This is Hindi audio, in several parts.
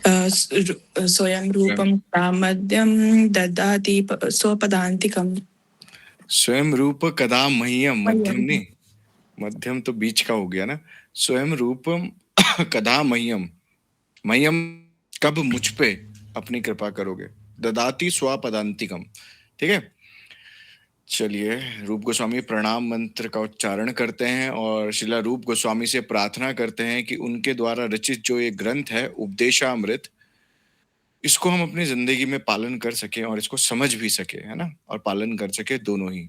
स्वयं रूपं मध्यम ददाति स्वपदान्तिकम्। स्वयं रूप कदा मह्यम, मध्यम नहीं, मध्यम तो बीच का हो गया ना। स्वयं रूपम कदा मह्यम, मह्यम कब मुझ पे अपनी कृपा करोगे, ददाति स्वपदांतिकम। ठीक है, चलिए रूप गोस्वामी प्रणाम मंत्र का उच्चारण करते हैं और शिला रूप गोस्वामी से प्रार्थना करते हैं कि उनके द्वारा रचित जो ये ग्रंथ है उपदेशामृत, इसको हम अपनी जिंदगी में पालन कर सके और इसको समझ भी सके, है ना, और पालन कर सके दोनों ही।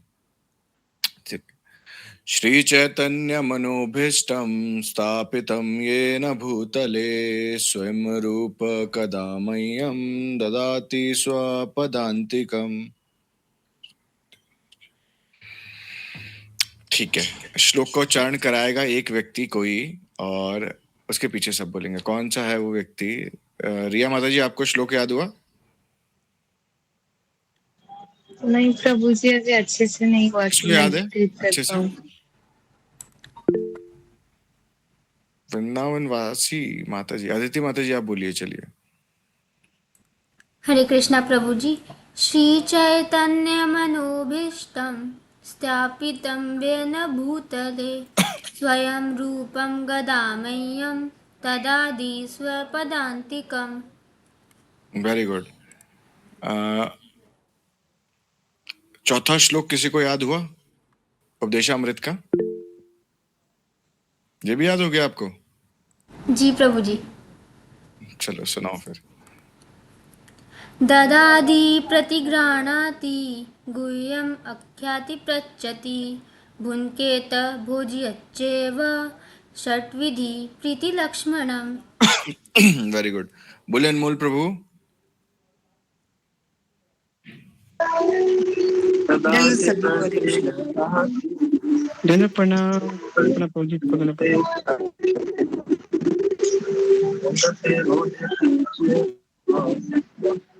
श्री चैतन्य मनोभीष्टम स्थापितम येन भूतले स्वयं रूप कदा मह्यम ददाति स्वपदान्तिकम। ठीक है, श्लोक का उच्चारण कराएगा एक व्यक्ति कोई, और उसके पीछे सब बोलेंगे। कौन सा है वो व्यक्ति? रिया माता जी, आपको श्लोक याद हुआ? नहीं प्रभु जी, अभी अच्छे से नहीं हुआ कि याद है मैं अच्छे से? वृंदावन वासी माता जी, अदिति माता जी आप बोलिए। चलिए। हरे कृष्णा प्रभु जी। श्री चैतन्य मनोभीष्टं स्थापितं येन भूतले स्वयं रूपं गदामह्यं ददाति स्वपदान्तिकम्। Very good. चौथा श्लोक किसी को याद हुआ उपदेशामृत का? ये भी याद हो गया आपको? जी प्रभु जी। चलो सुनाओ फिर। ददाति प्रतिगृह्णाति गुह्यम् अख्याति पृच्छति भुङ्क्तेत भोज्यच्चैव षट्विधि प्रीतिलक्ष्मणम्। Very good. बोले अनमोल प्रभु। जन प्रणाम प्रभु जी को।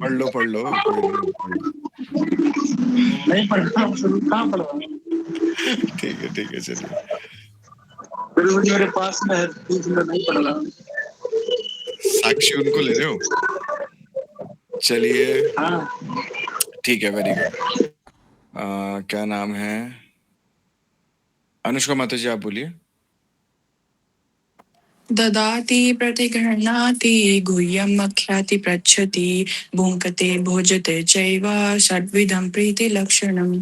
पढ़ लो कोई नहीं पढ़ना, कहाँ पढ़ा? ठीक है चलिए। मेरे पास में है, नहीं पढ़ रहा। साक्षी उनको ले रहे हो? चलिए ठीक है, वेरी गुड। क्या नाम है? अनुष्का माता जी आप बोलिए। ददाति प्रतिगृह्णाति गुह्यम् अख्याति पृच्छति भुङ्क्ते भोजते चैव षड्विधं प्रीतिलक्षणम्।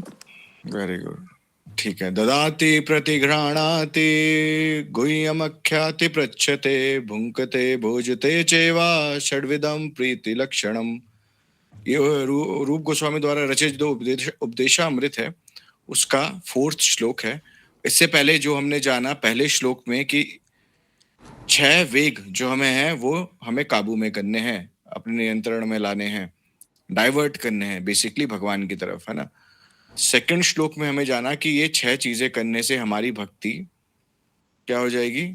वेरी गुड, ठीक है। ददाति प्रतिगृह्णाति गुह्यमख्याति पृच्छते भुङ्क्ते भोजते चैव षड्विधं प्रीतिलक्षणम्। ये रूप गोस्वामी द्वारा रचित जो उपदेशामृत है उसका 4th श्लोक है। इससे पहले जो हमने जाना पहले श्लोक में कि 6 वेग जो हमें हैं वो हमें काबू में करने हैं, अपने नियंत्रण में लाने हैं, डाइवर्ट करने हैं बेसिकली भगवान की तरफ, है ना। 2nd श्लोक में हमें जाना कि ये 6 चीजें करने से हमारी भक्ति क्या हो जाएगी?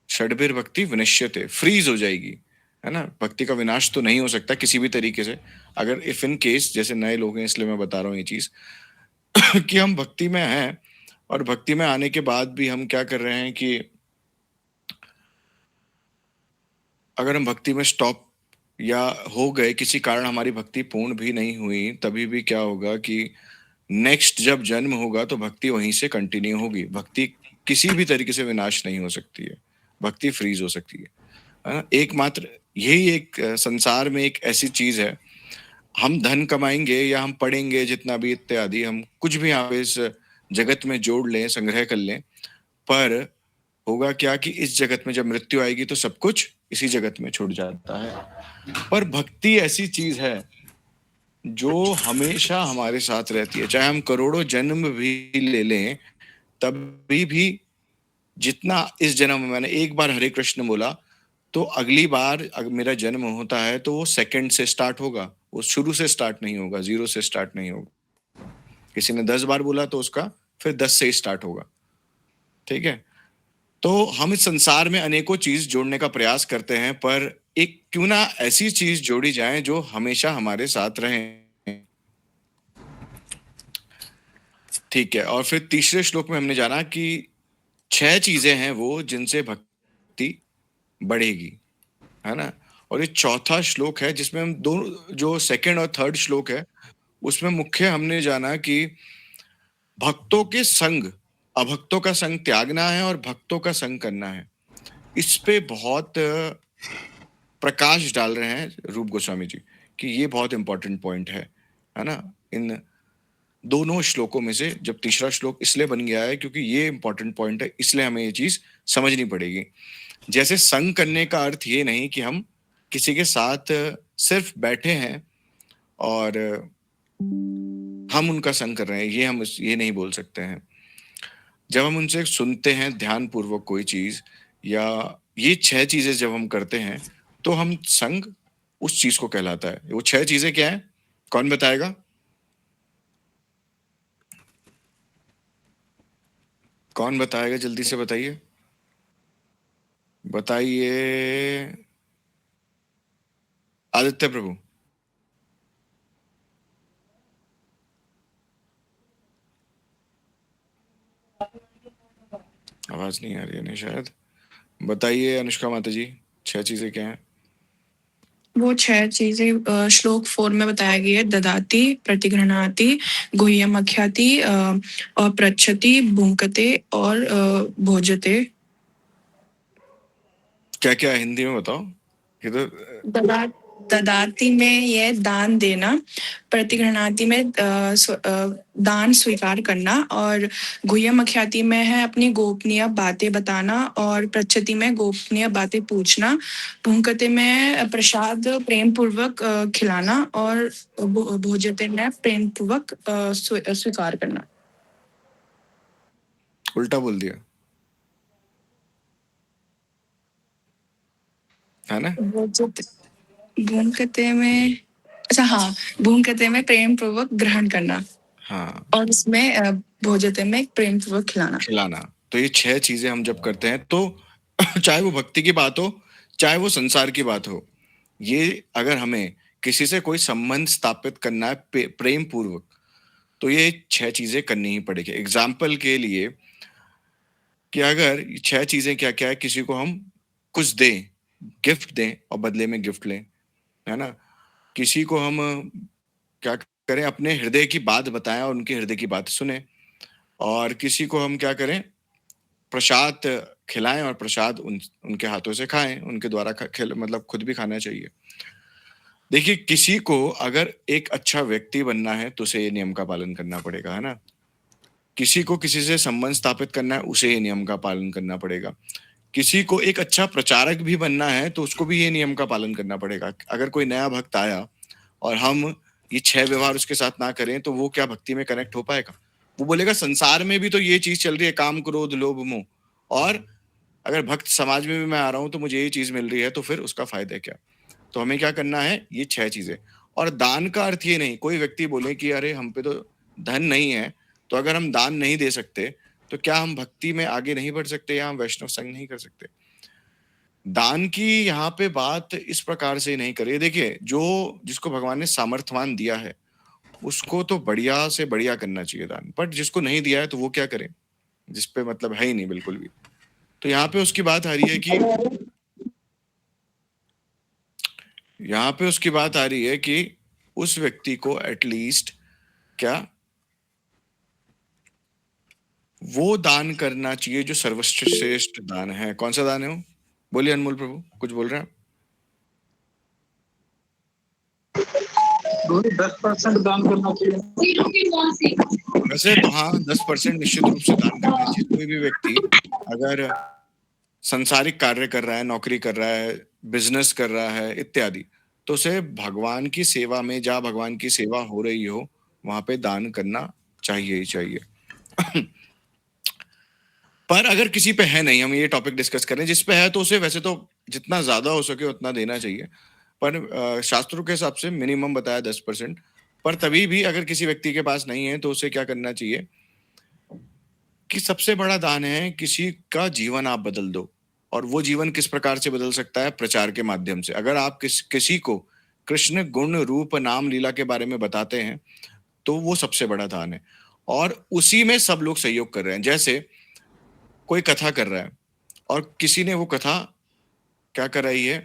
षड्भिर भक्ति विनश्यते, फ्रीज हो जाएगी, है ना। भक्ति का विनाश तो नहीं हो सकता किसी भी तरीके से, अगर इफ इन केस जैसे नए लोग हैं इसलिए मैं बता रहा हूँ ये चीज कि हम भक्ति में हैं और भक्ति में आने के बाद भी हम क्या कर रहे हैं कि अगर हम भक्ति में स्टॉप या हो गए, किसी कारण हमारी भक्ति पूर्ण भी नहीं हुई, तभी भी क्या होगा कि नेक्स्ट जब जन्म होगा तो भक्ति वहीं से कंटिन्यू होगी। भक्ति किसी भी तरीके से विनाश नहीं हो सकती है, भक्ति फ्रीज हो सकती है। एकमात्र यही एक संसार में एक ऐसी चीज है, हम धन कमाएंगे या हम पढ़ेंगे जितना भी इत्यादि, हम कुछ भी यहाँ पे इस जगत में जोड़ लें, संग्रह कर लें, पर होगा क्या कि इस जगत में जब मृत्यु आएगी तो सब कुछ इसी जगत में छूट जाता है। पर भक्ति ऐसी चीज है जो हमेशा हमारे साथ रहती है, चाहे हम करोड़ों जन्म भी ले लें तभी भी जितना इस जन्म में मैंने एक बार हरे कृष्ण बोला तो अगली बार अगर मेरा जन्म होता है तो वो सेकंड से स्टार्ट होगा, वो शुरू से स्टार्ट नहीं होगा, 0 से स्टार्ट नहीं होगा। किसी ने 10 बार बोला तो उसका फिर 10 से ही स्टार्ट होगा, ठीक है। तो हम इस संसार में अनेकों चीज जोड़ने का प्रयास करते हैं, पर एक क्यों ना ऐसी चीज जोड़ी जाए जो हमेशा हमारे साथ रहे, ठीक है। और फिर तीसरे श्लोक में हमने जाना कि 6 चीजें हैं वो जिनसे भक्ति बढ़ेगी, है ना। और ये चौथा श्लोक है जिसमें हम दोनों, जो सेकंड और थर्ड श्लोक है उसमें मुख्य हमने जाना कि भक्तों के संग, अभक्तों का संग त्यागना है और भक्तों का संग करना है। इस पे बहुत प्रकाश डाल रहे हैं रूप गोस्वामी जी कि ये बहुत इंपॉर्टेंट पॉइंट है ना। इन दोनों श्लोकों में से जब तीसरा श्लोक इसलिए बन गया है क्योंकि ये इंपॉर्टेंट पॉइंट है, इसलिए हमें ये चीज समझनी पड़ेगी। जैसे संग करने का अर्थ ये नहीं कि हम किसी के साथ सिर्फ बैठे हैं और हम उनका संग कर रहे हैं, ये हम ये नहीं बोल सकते हैं। जब हम उनसे सुनते हैं ध्यान पूर्वक कोई चीज, या ये 6 चीजें जब हम करते हैं तो हम संग उस चीज को कहलाता है। वो 6 चीजें क्या है, कौन बताएगा? कौन बताएगा, जल्दी से बताइए, बताइए आदित्य प्रभु। आवाज नहीं आ रही है नहीं शायद। बताइए अनुष्का माता जी, 6 चीजें क्या हैं? वो 6 चीजें श्लोक 4 में बताया गया है। ददाति, प्रतिगृह्णाति, गुह्यमख्याति, और पृच्छति, भुंक्ते और भोजते। क्या क्या है हिंदी में बताओ। ये तो ददाति में ये दान देना, प्रतिगृह्णाति में दान स्वीकार करना, और गुह्यमख्याति में है अपनी गोपनीय बातें बताना, और पृच्छति में गोपनीय बातें पूछना, भुंक्ते में प्रसाद प्रेम पूर्वक खिलाना, और भोजते में प्रेम पूर्वक स्वीकार करना। उल्टा बोल दिया है ना। भूंकते में, अच्छा हाँ, भूंकते में प्रेम पूर्वक ग्रहण करना, हाँ, और इसमें भोजते में प्रेम पूर्वक खिलाना। तो ये 6 चीजें हम जब करते हैं तो चाहे वो भक्ति की बात हो, चाहे वो संसार की बात हो, ये अगर हमें किसी से कोई संबंध स्थापित करना है प्रेम पूर्वक, तो ये 6 चीजें करनी ही पड़ेगी। एग्जाम्पल के लिए कि अगर 6 चीजें क्या क्या है, किसी को हम कुछ दें, गिफ्ट दें और बदले में गिफ्ट लें, है ना। किसी को हम क्या करें, अपने हृदय की बात बताएं और उनके हृदय की बात सुने, और किसी को हम क्या करें, प्रसाद खिलाएं और प्रसाद उनके हाथों से खाएं, उनके द्वारा मतलब खुद भी खाना चाहिए। देखिए, किसी को अगर एक अच्छा व्यक्ति बनना है तो उसे ये नियम का पालन करना पड़ेगा, है ना। किसी को किसी से संबंध स्थापित करना है, उसे ये नियम का पालन करना पड़ेगा। किसी को एक अच्छा प्रचारक भी बनना है तो उसको भी ये नियम का पालन करना पड़ेगा। अगर कोई नया भक्त आया और हम ये 6 व्यवहार उसके साथ ना करें तो वो क्या भक्ति में कनेक्ट हो पाएगा? वो बोलेगा संसार में भी तो ये चीज चल रही है, काम क्रोध लोभ मोह, और अगर भक्त समाज में भी मैं आ रहा हूं तो मुझे ये चीज मिल रही है, तो फिर उसका फायदा क्या? तो हमें क्या करना है, ये 6 चीजें। और दान का अर्थ ये नहीं, कोई व्यक्ति बोले कि अरे हम पे तो धन नहीं है, तो अगर हम दान नहीं दे सकते तो क्या हम भक्ति में आगे नहीं बढ़ सकते, या हम वैष्णव संग नहीं कर सकते? दान की यहाँ पे बात इस प्रकार से नहीं करिए। देखिए, जो जिसको भगवान ने सामर्थ्यवान दिया है उसको तो बढ़िया से बढ़िया करना चाहिए दान, बट जिसको नहीं दिया है तो वो क्या करे, जिस पे मतलब है ही नहीं बिल्कुल भी। तो यहाँ पे उसकी बात आ रही है कि उस व्यक्ति को एटलीस्ट क्या वो दान करना चाहिए जो सर्वश्रेष्ठ दान है। कौन सा दान है वो? बोलिए अनमोल प्रभु, कुछ बोल रहे हैं आप? 10% दान करना चाहिए। वैसे तो हाँ, 10% निश्चित रूप से दान करना चाहिए। कोई भी व्यक्ति अगर संसारिक कार्य कर रहा है, नौकरी कर रहा है, बिजनेस कर रहा है इत्यादि, तो उसे भगवान की सेवा में, जहाँ भगवान की सेवा हो रही हो वहां पे दान करना चाहिए ही चाहिए। पर अगर किसी पे है नहीं, हम ये टॉपिक डिस्कस करें, जिस पे है तो उसे वैसे तो जितना ज्यादा हो सके उतना देना चाहिए, पर शास्त्रों के हिसाब से मिनिमम बताया 10%। पर तभी भी अगर किसी व्यक्ति के पास नहीं है तो उसे क्या करना चाहिए कि सबसे बड़ा दान है किसी का जीवन आप बदल दो। और वो जीवन किस प्रकार से बदल सकता है? प्रचार के माध्यम से। अगर आप किसी को कृष्ण गुण रूप नाम लीला के बारे में बताते हैं तो वो सबसे बड़ा दान है, और उसी में सब लोग सहयोग कर रहे हैं। जैसे कोई कथा कर रहा है और किसी ने वो कथा क्या कर रही है,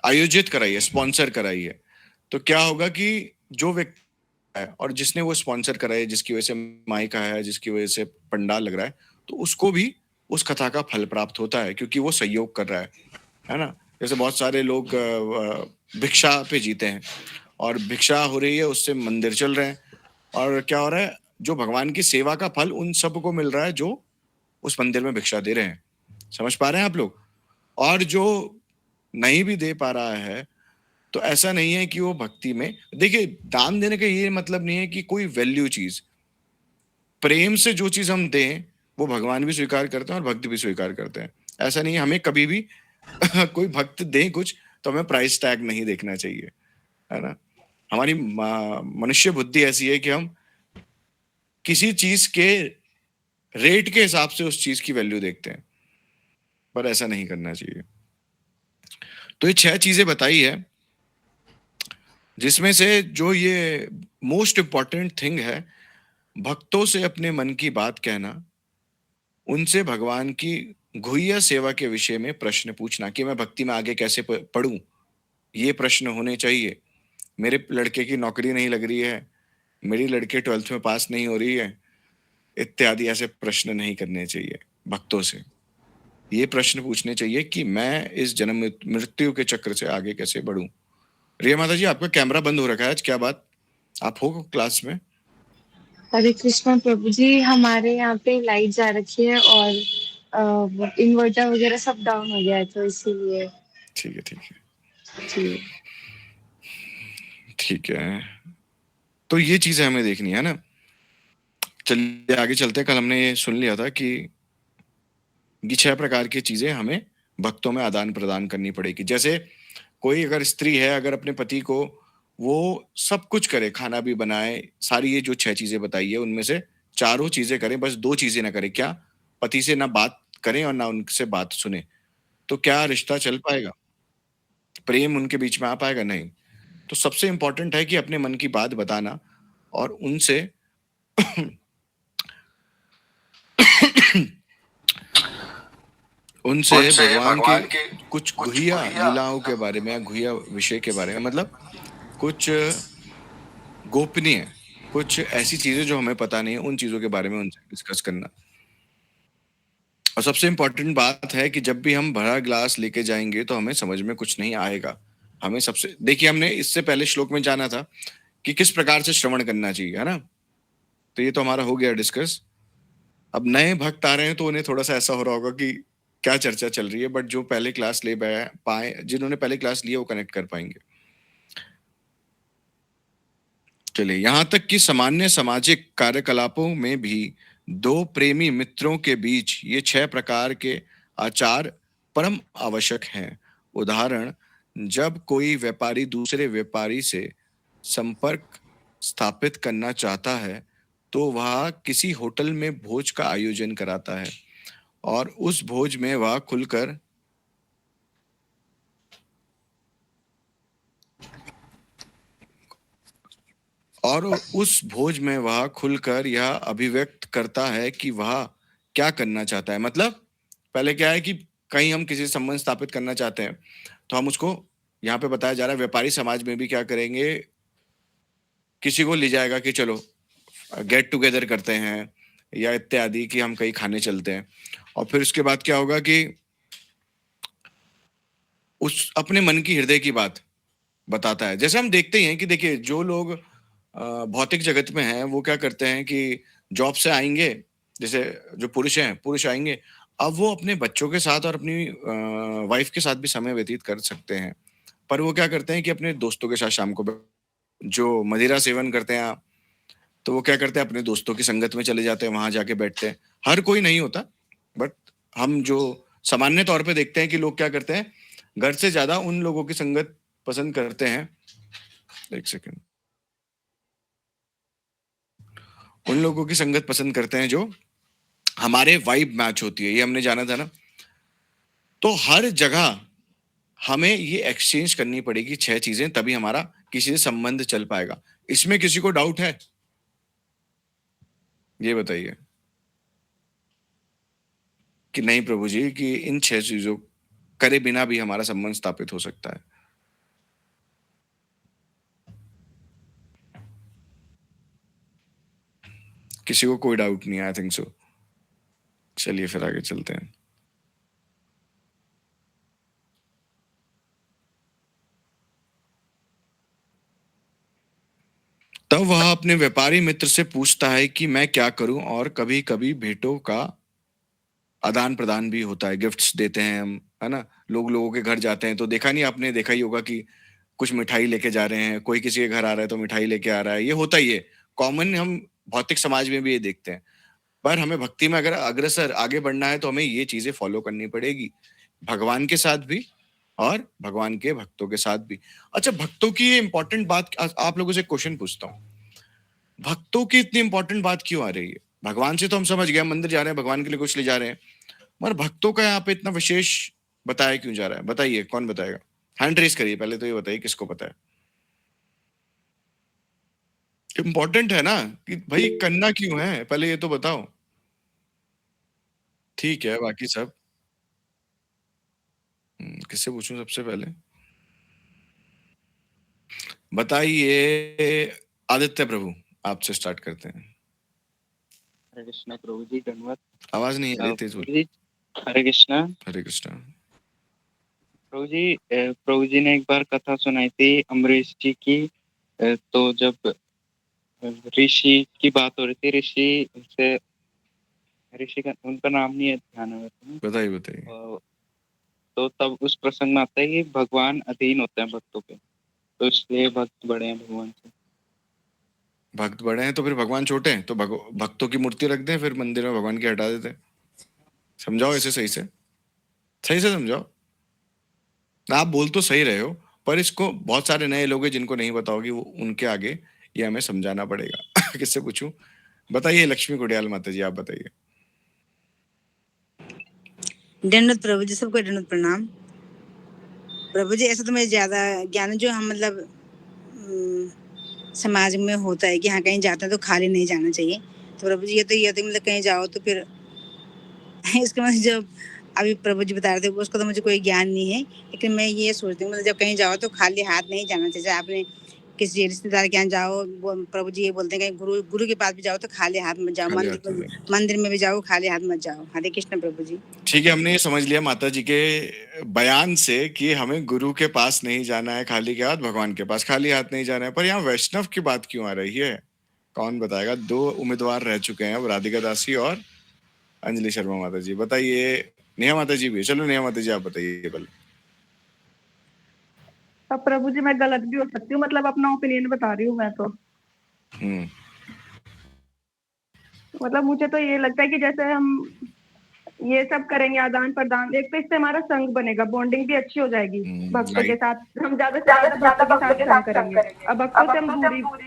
आयोजित कराइए, स्पॉन्सर कराइए। तो क्या होगा कि जो व्यक्ति है और जिसने वो स्पॉन्सर कराया, जिसकी वजह से माइक आया है, जिसकी वजह से पंडाल लग रहा है, तो उसको भी उस कथा का फल प्राप्त होता है, क्योंकि वो सहयोग कर रहा है ना? जैसे बहुत सारे लोग भिक्षा पे जीते हैं और भिक्षा हो रही है, उससे मंदिर चल रहे हैं, और क्या हो रहा है, जो भगवान की सेवा का फल उन सबको मिल रहा है जो उस मंदिर में भिक्षा दे रहे हैं। समझ पा रहे हैं आप लोग? और जो नहीं भी दे पा रहा है, तो ऐसा नहीं है कि वो भक्ति में, देखिए दान देने का ये मतलब नहीं है कि कोई वैल्यू चीज, प्रेम से जो चीज हम दें वो भगवान भी स्वीकार करते हैं और भक्त भी स्वीकार करते हैं। ऐसा नहीं है, हमें कभी भी कोई भक्त दे कुछ तो हमें प्राइस टैग नहीं देखना चाहिए, है ना? हमारी मनुष्य बुद्धि ऐसी है कि हम किसी चीज के रेट के हिसाब से उस चीज की वैल्यू देखते हैं, पर ऐसा नहीं करना चाहिए। तो ये 6 चीजें बताई है, जिसमें से जो ये मोस्ट इंपॉर्टेंट थिंग है, भक्तों से अपने मन की बात कहना, उनसे भगवान की गुह्य सेवा के विषय में प्रश्न पूछना कि मैं भक्ति में आगे कैसे पढ़ूं, ये प्रश्न होने चाहिए। मेरे लड़के की नौकरी नहीं लग रही है, मेरी लड़की 12th में पास नहीं हो रही है, इत्यादि ऐसे प्रश्न नहीं करने चाहिए भक्तों से। ये प्रश्न पूछने चाहिए कि मैं इस जन्म मृत्यु के चक्र से आगे कैसे बढ़ूं। रिया माता जी, आपका कैमरा बंद हो रखा है आज, क्या बात? आप हो क्लास में? हरे कृष्णा प्रभु जी, हमारे यहाँ पे लाइट जा रखी है और इन्वर्टर वगैरह सब डाउन हो गया है, तो इसीलिए। ठीक है, ठीक है, जी। ठीक है। तो ये चीजें हमें देखनी है ना। चलिए आगे चलते हैं। कल हमने ये सुन लिया था कि ये 6 प्रकार की चीजें हमें भक्तों में आदान प्रदान करनी पड़ेगी। जैसे कोई अगर स्त्री है, अगर अपने पति को वो सब कुछ करे, खाना भी बनाए, सारी ये जो 6 चीजें बताई है उनमें से चारों चीजें करें, बस 2 चीजें ना करें, क्या? पति से ना बात करें और ना उनसे बात सुने, तो क्या रिश्ता चल पाएगा? प्रेम उनके बीच में आ पाएगा? नहीं। तो सबसे इंपॉर्टेंट है कि अपने मन की बात बताना और उनसे उनसे भगवान के कुछ गुह्या लीलाओं के बारे में या गुह्या विषय के बारे में, मतलब कुछ गोपनीय, कुछ ऐसी चीजें जो हमें पता नहीं है, उन चीजों के बारे में उनसे डिस्कस करना। और सबसे इंपॉर्टेंट बात है कि जब भी हम भरा ग्लास लेके जाएंगे तो हमें समझ में कुछ नहीं आएगा। हमें सबसे, देखिए हमने इससे पहले श्लोक में जाना था कि किस प्रकार से श्रवण करना चाहिए, है ना? तो ये तो हमारा हो गया डिस्कस। अब नए भक्त आ रहे हैं तो उन्हें थोड़ा सा ऐसा हो रहा होगा कि क्या चर्चा चल रही है, बट जो पहले क्लास ले पाए, जिन्होंने पहले क्लास ली है, वो कनेक्ट कर पाएंगे। चलिए, यहां तक कि सामान्य सामाजिक कार्यकलापों में भी 2 प्रेमी मित्रों के बीच ये 6 प्रकार के आचार परम आवश्यक हैं। उदाहरण, जब कोई व्यापारी दूसरे व्यापारी से संपर्क स्थापित करना चाहता है तो वह किसी होटल में भोज का आयोजन कराता है और उस भोज में वह खुलकर यह अभिव्यक्त करता है कि वह क्या करना चाहता है। मतलब पहले क्या है कि कहीं हम किसी से संबंध स्थापित करना चाहते हैं तो हम उसको, यहाँ पे बताया जा रहा है व्यापारी समाज में भी क्या करेंगे, किसी को ले जाएगा कि चलो गेट टुगेदर करते हैं या इत्यादि, कि हम कहीं खाने चलते हैं। और फिर उसके बाद क्या होगा कि उस अपने मन की हृदय की बात बताता है। जैसे हम देखते ही हैं कि देखिए जो लोग भौतिक जगत में हैं वो क्या करते हैं कि जॉब से आएंगे, जैसे जो पुरुष हैं, पुरुष आएंगे, अब वो अपने बच्चों के साथ और अपनी वाइफ के साथ भी समय व्यतीत कर सकते हैं, पर वो क्या करते हैं कि अपने दोस्तों के साथ शाम को जो मदिरा सेवन करते हैं, तो वो क्या करते हैं, अपने दोस्तों की संगत में चले जाते हैं, वहां जाके बैठते हैं। हर कोई नहीं होता, बट हम जो सामान्य तौर पे देखते हैं कि लोग क्या करते हैं, घर से ज्यादा उन लोगों की संगत पसंद करते हैं, एक सेकंड, उन लोगों की संगत पसंद करते हैं जो हमारे वाइब मैच होती है। ये हमने जाना था ना। तो हर जगह हमें ये एक्सचेंज करनी पड़ेगी 6 चीजें, तभी हमारा किसी से संबंध चल पाएगा। इसमें किसी को डाउट है? ये बताइए कि नहीं प्रभु जी, कि इन 6 चीजों करे बिना भी हमारा संबंध स्थापित हो सकता है। किसी को कोई डाउट नहीं है, आई थिंक सो। चलिए फिर आगे चलते हैं। तब वह अपने व्यापारी मित्र से पूछता है कि मैं क्या करूं, और कभी कभी भेंटों का आदान प्रदान भी होता है, गिफ्ट्स देते हैं हम, है ना। लोग लोगों के घर जाते हैं तो देखा नहीं आपने, देखा ही होगा कि कुछ मिठाई लेके जा रहे हैं, कोई किसी के घर आ रहा है तो मिठाई लेके आ रहा है, ये होता ही है, कॉमन, हम भौतिक समाज में भी ये देखते हैं। पर हमें भक्ति में अगर अग्रसर आगे बढ़ना है तो हमें ये चीजें फॉलो करनी पड़ेगी, भगवान के साथ भी और भगवान के भक्तों के साथ भी। अच्छा, भक्तों की ये इंपॉर्टेंट बात, आप लोगों से क्वेश्चन पूछता हूँ, भक्तों की इतनी इंपॉर्टेंट बात क्यों आ रही है? भगवान से तो हम समझ गए, मंदिर जा रहे हैं, भगवान के लिए कुछ ले जा रहे हैं, मगर भक्तों का यहाँ पे इतना विशेष बताया क्यों जा रहा है? बताइए, कौन बताएगा? हैंड रेस करिए, पहले तो ये बताइए किसको पता है। इम्पोर्टेंट है ना कि भाई करना क्यों है, पहले ये तो बताओ। ठीक है, बाकी सब किससे पूछूं सबसे पहले? बताइए, आदित्य प्रभु, आपसे स्टार्ट करते हैं। हरे कृष्णा प्रभु जी, धन्यवाद। आवाज नहीं आ रही, तेज प्रभु बोलो। जी, हरे कृष्णा। हरे कृष्णा। प्रभु जी ने एक बार कथा सुनाई थी अम्बरीश जी की। तो जब ऋषि की बात हो रही थी, ऋषि का उनका नाम नहीं है ध्यान में, बताइए बताइए। तो तब उस प्रसंग में आता है कि भगवान अधीन होते हैं भक्तों के, तो इसलिए भक्त बड़े हैं भगवान से। भक्त बड़े हैं तो फिर भगवान छोटे हैं, तो भक्तों की मूर्ति रख दें, फिर मंदिर में भगवान की हटा देते हैं। समझाओ इसे सही से, सही से समझाओ। आप बोल तो सही रहे हो, पर इसको बहुत सारे नए लोग हैं जिनको नहीं पता होगी, वो उनके आगे ये हमें समझाना पड़ेगा। किससे पूछूं? बताइए, लक्ष्मी कुडियाल माता जी, आप बताइए। दंडवत प्रभु जी, सबको दंडवत प्रणाम। प्रभु जी, ऐसा तो मैं ज्यादा ज्ञान जो हम मतलब समाज में होता है कि हाँ कहीं जाते हैं तो खाली नहीं जाना चाहिए। तो प्रभु जी ये तो मतलब कहीं जाओ तो फिर इसके मतलब जब अभी प्रभु जी बता रहे थे उसका तो मुझे कोई ज्ञान नहीं है, लेकिन मैं ये सोचती हूँ मतलब जब कहीं जाओ तो खाली हाथ नहीं जाना चाहिए। आपने किसी रिश्तेदार के यहाँ जाओ, प्रभु जी ये बोलते हैं कि गुरु के पास भी जाओ तो खाली हाथ मत जाओ, खाली हाथ में। मंदिर में भी जाओ खाली हाथ मत जाओ। हरे कृष्ण प्रभु जी। ठीक है, हमने ये समझ लिया माता जी के बयान से कि हमें गुरु के पास नहीं जाना है खाली के हाथ, भगवान के पास खाली हाथ नहीं जाना है। पर यहाँ वैष्णव की बात क्यों आ रही है? कौन बताएगा? 2 उम्मीदवार रह चुके हैं अब, राधिका दासी और अंजलि शर्मा माता जी। बताइए, नेहा माता जी भी। चलो नेहा माता जी, आप बताइए पहले। अब प्रभु जी मैं गलत भी हो सकती हूँ, मतलब अपना ओपिनियन बता रही हूँ मैं तो। मतलब मुझे तो ये लगता है कि जैसे हम ये सब करेंगे आदान प्रदान, एक तो इससे हमारा संग बनेगा, बॉन्डिंग भी अच्छी हो जाएगी भक्तों के साथ। हम ज्यादा से ज्यादा भक्तों के साथ संग करेंगे, अब भक्तों से हम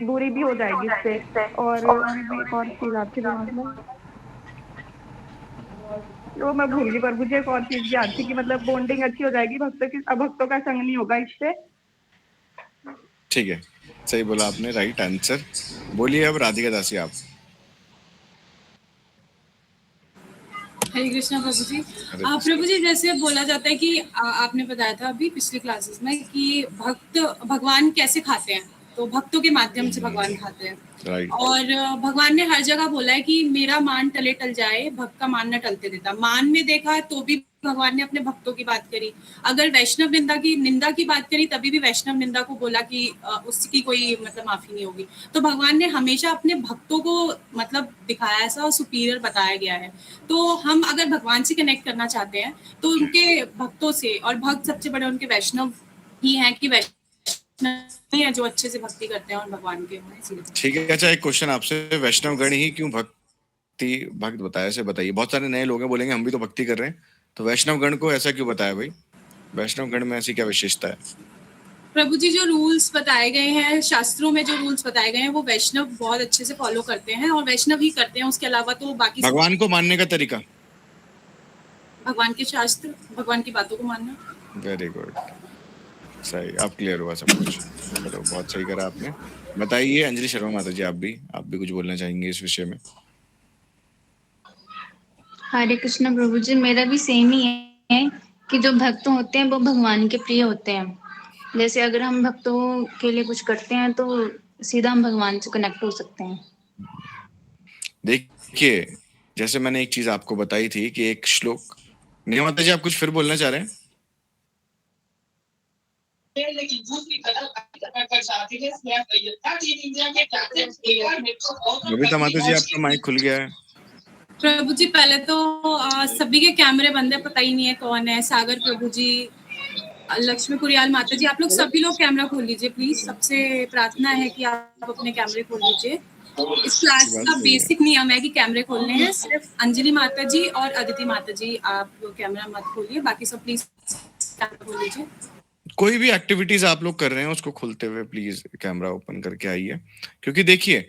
दूरी भी हो जाएगी इससे। और एक और चीज आपके दिमाग में वो मैं भूल गई, पर मुझे एक और चीज याद थी कि मतलब बॉन्डिंग अच्छी हो जाएगी भक्तों की, अब भक्तों का संग नहीं होगा इससे। ठीक है, सही बोला आपने, राइट आंसर। बोलिए अब राधिका दासी, आप। हरे कृष्णा प्रभु जी। प्रभु जी, जैसे बोला जाता है कि आपने बताया था अभी पिछली क्लासेस में कि भक्त भगवान कैसे खाते हैं, तो भक्तों के माध्यम से भगवान खाते हैं। और भगवान ने हर जगह बोला है कि मेरा मान टले टल जाए, भक्त का मान न टलते देता। मान में देखा तो भी भगवान ने अपने भक्तों की बात करी, अगर वैष्णव निंदा की बात करी तभी भी वैष्णव निंदा को बोला कि उसकी कोई मतलब माफी नहीं होगी। तो भगवान ने हमेशा अपने भक्तों को मतलब दिखाया, ऐसा सुपीरियर बताया गया है। तो हम अगर भगवान से कनेक्ट करना चाहते हैं तो उनके भक्तों से, और भक्त सबसे बड़े उनके वैष्णव ही हैं कि नहीं है जो अच्छे से भक्ति करते हैं और भगवान के हैं। ठीक है। अच्छा, एक क्वेश्चन आपसे, वैष्णव गण ही क्यों भक्त बताया? ऐसे बताइए, बहुत सारे नए लोग हैं, बोलेंगे हम भी तो भक्ति कर रहे हैं, तो वैष्णव गण को ऐसा क्यों बताया भाई? वैष्णव गण में ऐसी क्या विशेषता है? प्रभु जी, जो रूल्स बताए गए हैं शास्त्रों में, जो रूल्स बताए गए हैं वो वैष्णव बहुत अच्छे से फॉलो करते हैं और वैष्णव ही करते हैं। उसके अलावा तो बाकी भगवान को मानने का तरीका, भगवान के शास्त्र, भगवान की बातों को मानना। वेरी गुड, सही, आप क्लियर हुआ सब कुछ। चलो, बहुत सही करा आपने। बताइए अंजलि शर्मा माता जी, आप भी कुछ बोलना चाहेंगे इस विषय में? हरे कृष्ण प्रभु जी, मेरा भी सेम ही है कि जो भक्त होते हैं वो भगवान के प्रिय होते हैं। जैसे अगर हम भक्तों के लिए कुछ करते हैं तो सीधा हम भगवान से कनेक्ट हो सकते हैं। देखिए, जैसे मैंने एक चीज आपको बताई थी कि एक श्लोक, नहीं माता जी आप कुछ फिर बोलना चाह रहे हैं? बबीता माता जी आपका माइक खुल गया है। प्रभु जी पहले तो सभी के कैमरे बंद है, पता ही नहीं है कौन है। सागर प्रभु जी, लक्ष्मी कुरियाल माता जी, आप लोग सभी लोग कैमरा खोल लीजिए प्लीज। सबसे प्रार्थना है कि आप अपने कैमरे खोल लीजिए। इस क्लास बात का सही है। बेसिक नियम है कि कैमरे खोलने हैं। सिर्फ अंजलि माता जी और अदिति माता जी आप कैमरा मत खोलिए, बाकी सब प्लीज कैमरा खोल लीजिए। कोई भी एक्टिविटीज आप लोग कर रहे हैं उसको खोलते हुए प्लीज कैमरा ओपन करके आइए, क्योंकि देखिए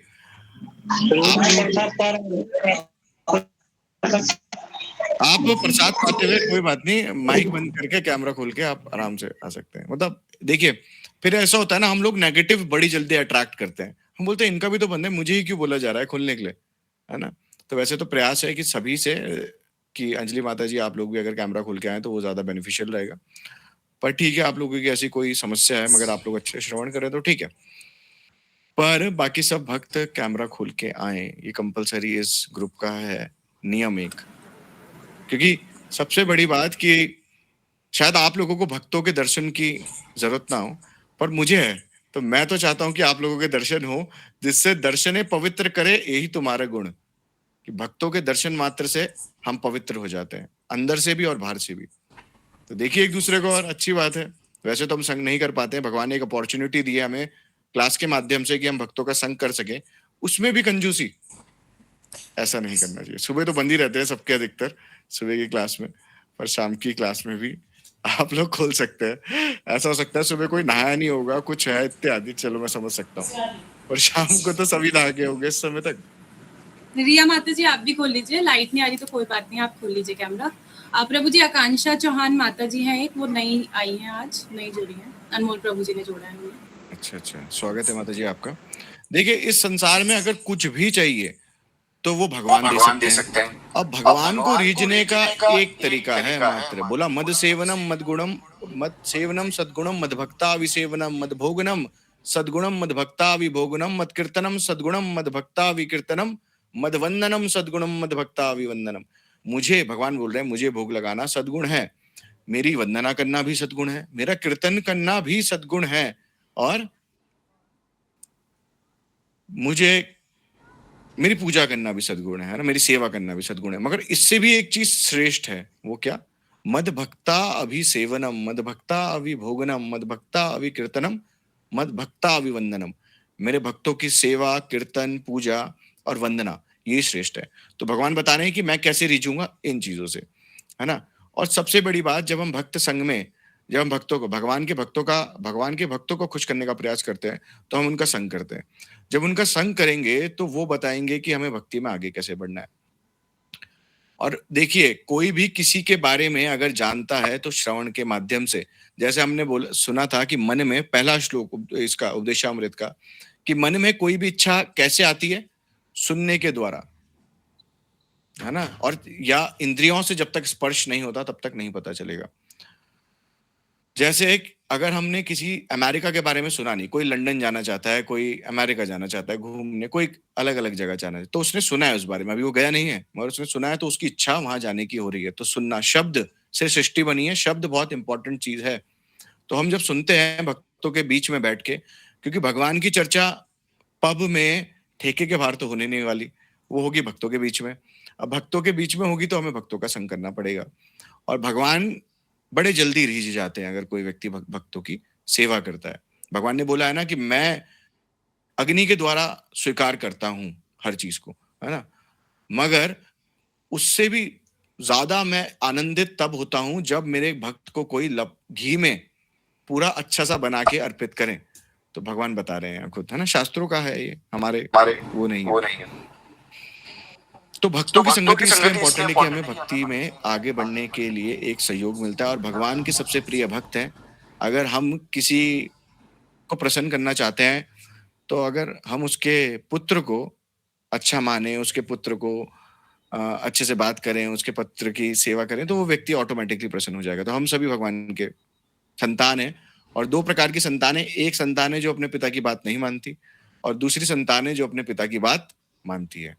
आप प्रसाद पाते हुए कोई बात नहीं, माइक बंद करके कैमरा खोल के आप आराम से आ सकते हैं। मतलब देखिए, फिर ऐसा होता है ना, हम लोग नेगेटिव बड़ी जल्दी अट्रैक्ट करते हैं। हम बोलते हैं इनका भी तो बंद है, मुझे ही क्यों बोला जा रहा है खोलने के लिए, है ना? तो वैसे तो प्रयास है कि सभी से कि अंजलि माता जी आप लोग भी अगर कैमरा खोल के आए तो वो ज्यादा बेनिफिशियल रहेगा। पर ठीक है, आप लोगों की ऐसी कोई समस्या है, मगर आप लोग अच्छे श्रवण करें तो ठीक है। पर बाकी सब भक्त कैमरा खोल के आए, ये कंपलसरी इस ग्रुप का है नियम एक। क्योंकि सबसे बड़ी बात कि शायद आप लोगों को भक्तों के दर्शन की जरूरत ना हो, पर मुझे है। तो मैं तो चाहता हूं कि आप लोगों के दर्शन हो, जिससे दर्शने पवित्र करे यही तुम्हारा गुण, कि भक्तों के दर्शन मात्र से हम पवित्र हो जाते हैं, अंदर से भी और बाहर से भी। तो देखिए एक दूसरे को, और अच्छी बात है। वैसे तो हम संग नहीं कर पाते हैं, भगवान ने एक अपॉर्चुनिटी दी है हमें क्लास के माध्यम से कि हम भक्तों का संग कर सके, उसमें भी कंजूसी ऐसा नहीं करना चाहिए। सुबह तो बंद ही रहते हैं सबके अधिकतर, सुबह की क्लास में, पर शाम की क्लास में भी आप लोग खोल सकते हैं। ऐसा हो सकता है सुबह कोई नहाया नहीं होगा, कुछ है इत्यादि, चलो मैं समझ सकता हूँ, पर शाम को तो सभी नहा के होंगे इस समय तक। रिया माता जी आप भी खोल लीजिए, लाइट नहीं आ रही तो कोई बात नहीं, आप खोल लीजिए कैमरा। प्रभु जी आकांक्षा चौहान माता जी हैं एक, वो नई आई हैं, आज नई जुड़ी हैं, अनमोल प्रभु जी ने जोड़ा है उन्हें। अच्छा अच्छा, स्वागत है माता जी आपका। देखिए इस संसार में अगर कुछ भी चाहिए तो वो भगवान दे सकते हैं। अब भगवान को रीझने का एक तरीका है मात्र, बोला मद सेवनम मद गुणम, मद सेवनम सद्गुणम मद भक्ता विसेवनम मद भोगनम सद्गुणम मद भक्ता विभोगनम मद कीर्तनम सद्गुणम मद भक्ता विकीर्तनम मद वंदनम सद्गुणम मद भक्ता विवंदनम। मुझे भगवान बोल रहे हैं, मुझे भोग लगाना सद्गुण है, मेरी वंदना करना भी सद्गुण है, मेरा कीर्तन करना भी सद्गुण है, और मुझे मेरी पूजा करना भी सद्गुण है ना, मेरी सेवा करना भी सद्गुण है। मगर इससे भी एक चीज श्रेष्ठ है, वो क्या? मद भक्ता अभिसेवनम मद भक्ता अभिभोगनम मद भक्ता अभिकीर्तनम मद भक्ता अभिवंदनम। मेरे भक्तों की सेवा, कीर्तन, पूजा और वंदना, ये श्रेष्ठ है। तो भगवान बता रहे हैं कि मैं कैसे रीझूंगा इन चीजों से, है ना? और सबसे बड़ी बात, जब हम भक्त संग में, जब हम भक्तों को, भगवान के भक्तों को खुश करने का प्रयास करते हैं, तो हम उनका संग करते हैं। जब उनका संग करेंगे तो वो बताएंगे कि हमें भक्ति में आगे कैसे बढ़ना है। और देखिए, कोई भी किसी के बारे में अगर जानता है तो श्रवण के माध्यम से, जैसे हमने बोला सुना था कि मन में, पहला श्लोक इसका उपदेशामृत का, कि मन में कोई भी इच्छा कैसे आती है? सुनने के द्वारा, है ना? और या इंद्रियों से जब तक स्पर्श नहीं होता तब तक नहीं पता चलेगा। जैसे एक, अगर हमने किसी अमेरिका के बारे में सुना नहीं, कोई लंदन जाना चाहता है, कोई अमेरिका जाना चाहता है घूमने, कोई अलग अलग जगह जाना है, तो उसने सुना है उस बारे में, अभी वो गया नहीं है मगर उसने सुना है, तो उसकी इच्छा वहां जाने की हो रही है। तो सुनना, शब्द से सृष्टि बनी है, शब्द बहुत इंपॉर्टेंट चीज है। तो हम जब सुनते हैं भक्तों के बीच में बैठ के, क्योंकि भगवान की चर्चा पब में ठेके के बाहर तो होने नहीं वाली, वो होगी भक्तों के बीच में। अब भक्तों के बीच में होगी तो हमें भक्तों का संग करना पड़ेगा, और भगवान बड़े जल्दी रीझ जाते हैं अगर कोई व्यक्ति भक्तों की सेवा करता है। भगवान ने बोला है ना कि मैं अग्नि के द्वारा स्वीकार करता हूं हर चीज को, है ना? मगर उससे भी ज्यादा मैं आनंदित तब होता हूं जब मेरे भक्त को कोई घी में पूरा अच्छा सा बना के अर्पित करें। तो भगवान बता रहे हैं खुद, है ना? शास्त्रों का है ये, हमारे वो नहीं है। तो भक्तों की संगति इसलिए इंपॉर्टेंट है कि हमें भक्ति में आगे बढ़ने के लिए एक सहयोग मिलता है, और भगवान के सबसे प्रिय भक्त हैं। अगर हम किसी को प्रसन्न करना चाहते हैं, तो अगर हम उसके पुत्र को अच्छा माने, उसके पुत्र को अच्छे से बात करें, उसके पुत्र की सेवा करें, तो वो व्यक्ति ऑटोमेटिकली प्रसन्न हो जाएगा। तो हम सभी भगवान के संतान हैं, और दो प्रकार की संतान है। एक संतान है जो अपने पिता की बात नहीं मानती, और दूसरी संतान है जो अपने पिता की बात मानती है।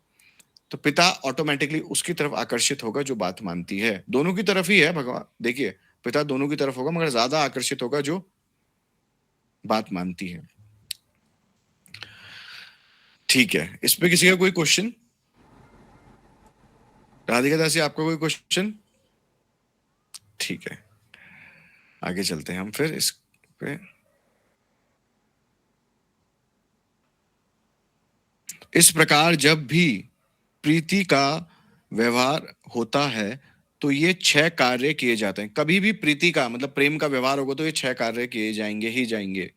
तो पिता ऑटोमेटिकली उसकी तरफ आकर्षित होगा जो बात मानती है। दोनों की तरफ ही है भगवान, देखिए पिता दोनों की तरफ होगा, मगर ज्यादा आकर्षित होगा जो बात मानती है। ठीक है, इस पे किसी का कोई क्वेश्चन? राधिका दासी, आपका कोई क्वेश्चन? ठीक है, आगे चलते हैं हम फिर इस पे। इस प्रकार जब भी प्रीति का व्यवहार होता है तो ये 6 कार्य किए जाते हैं। कभी भी प्रीति का मतलब प्रेम का व्यवहार होगा तो ये 6 कार्य किए जाएंगे ही जाएंगे।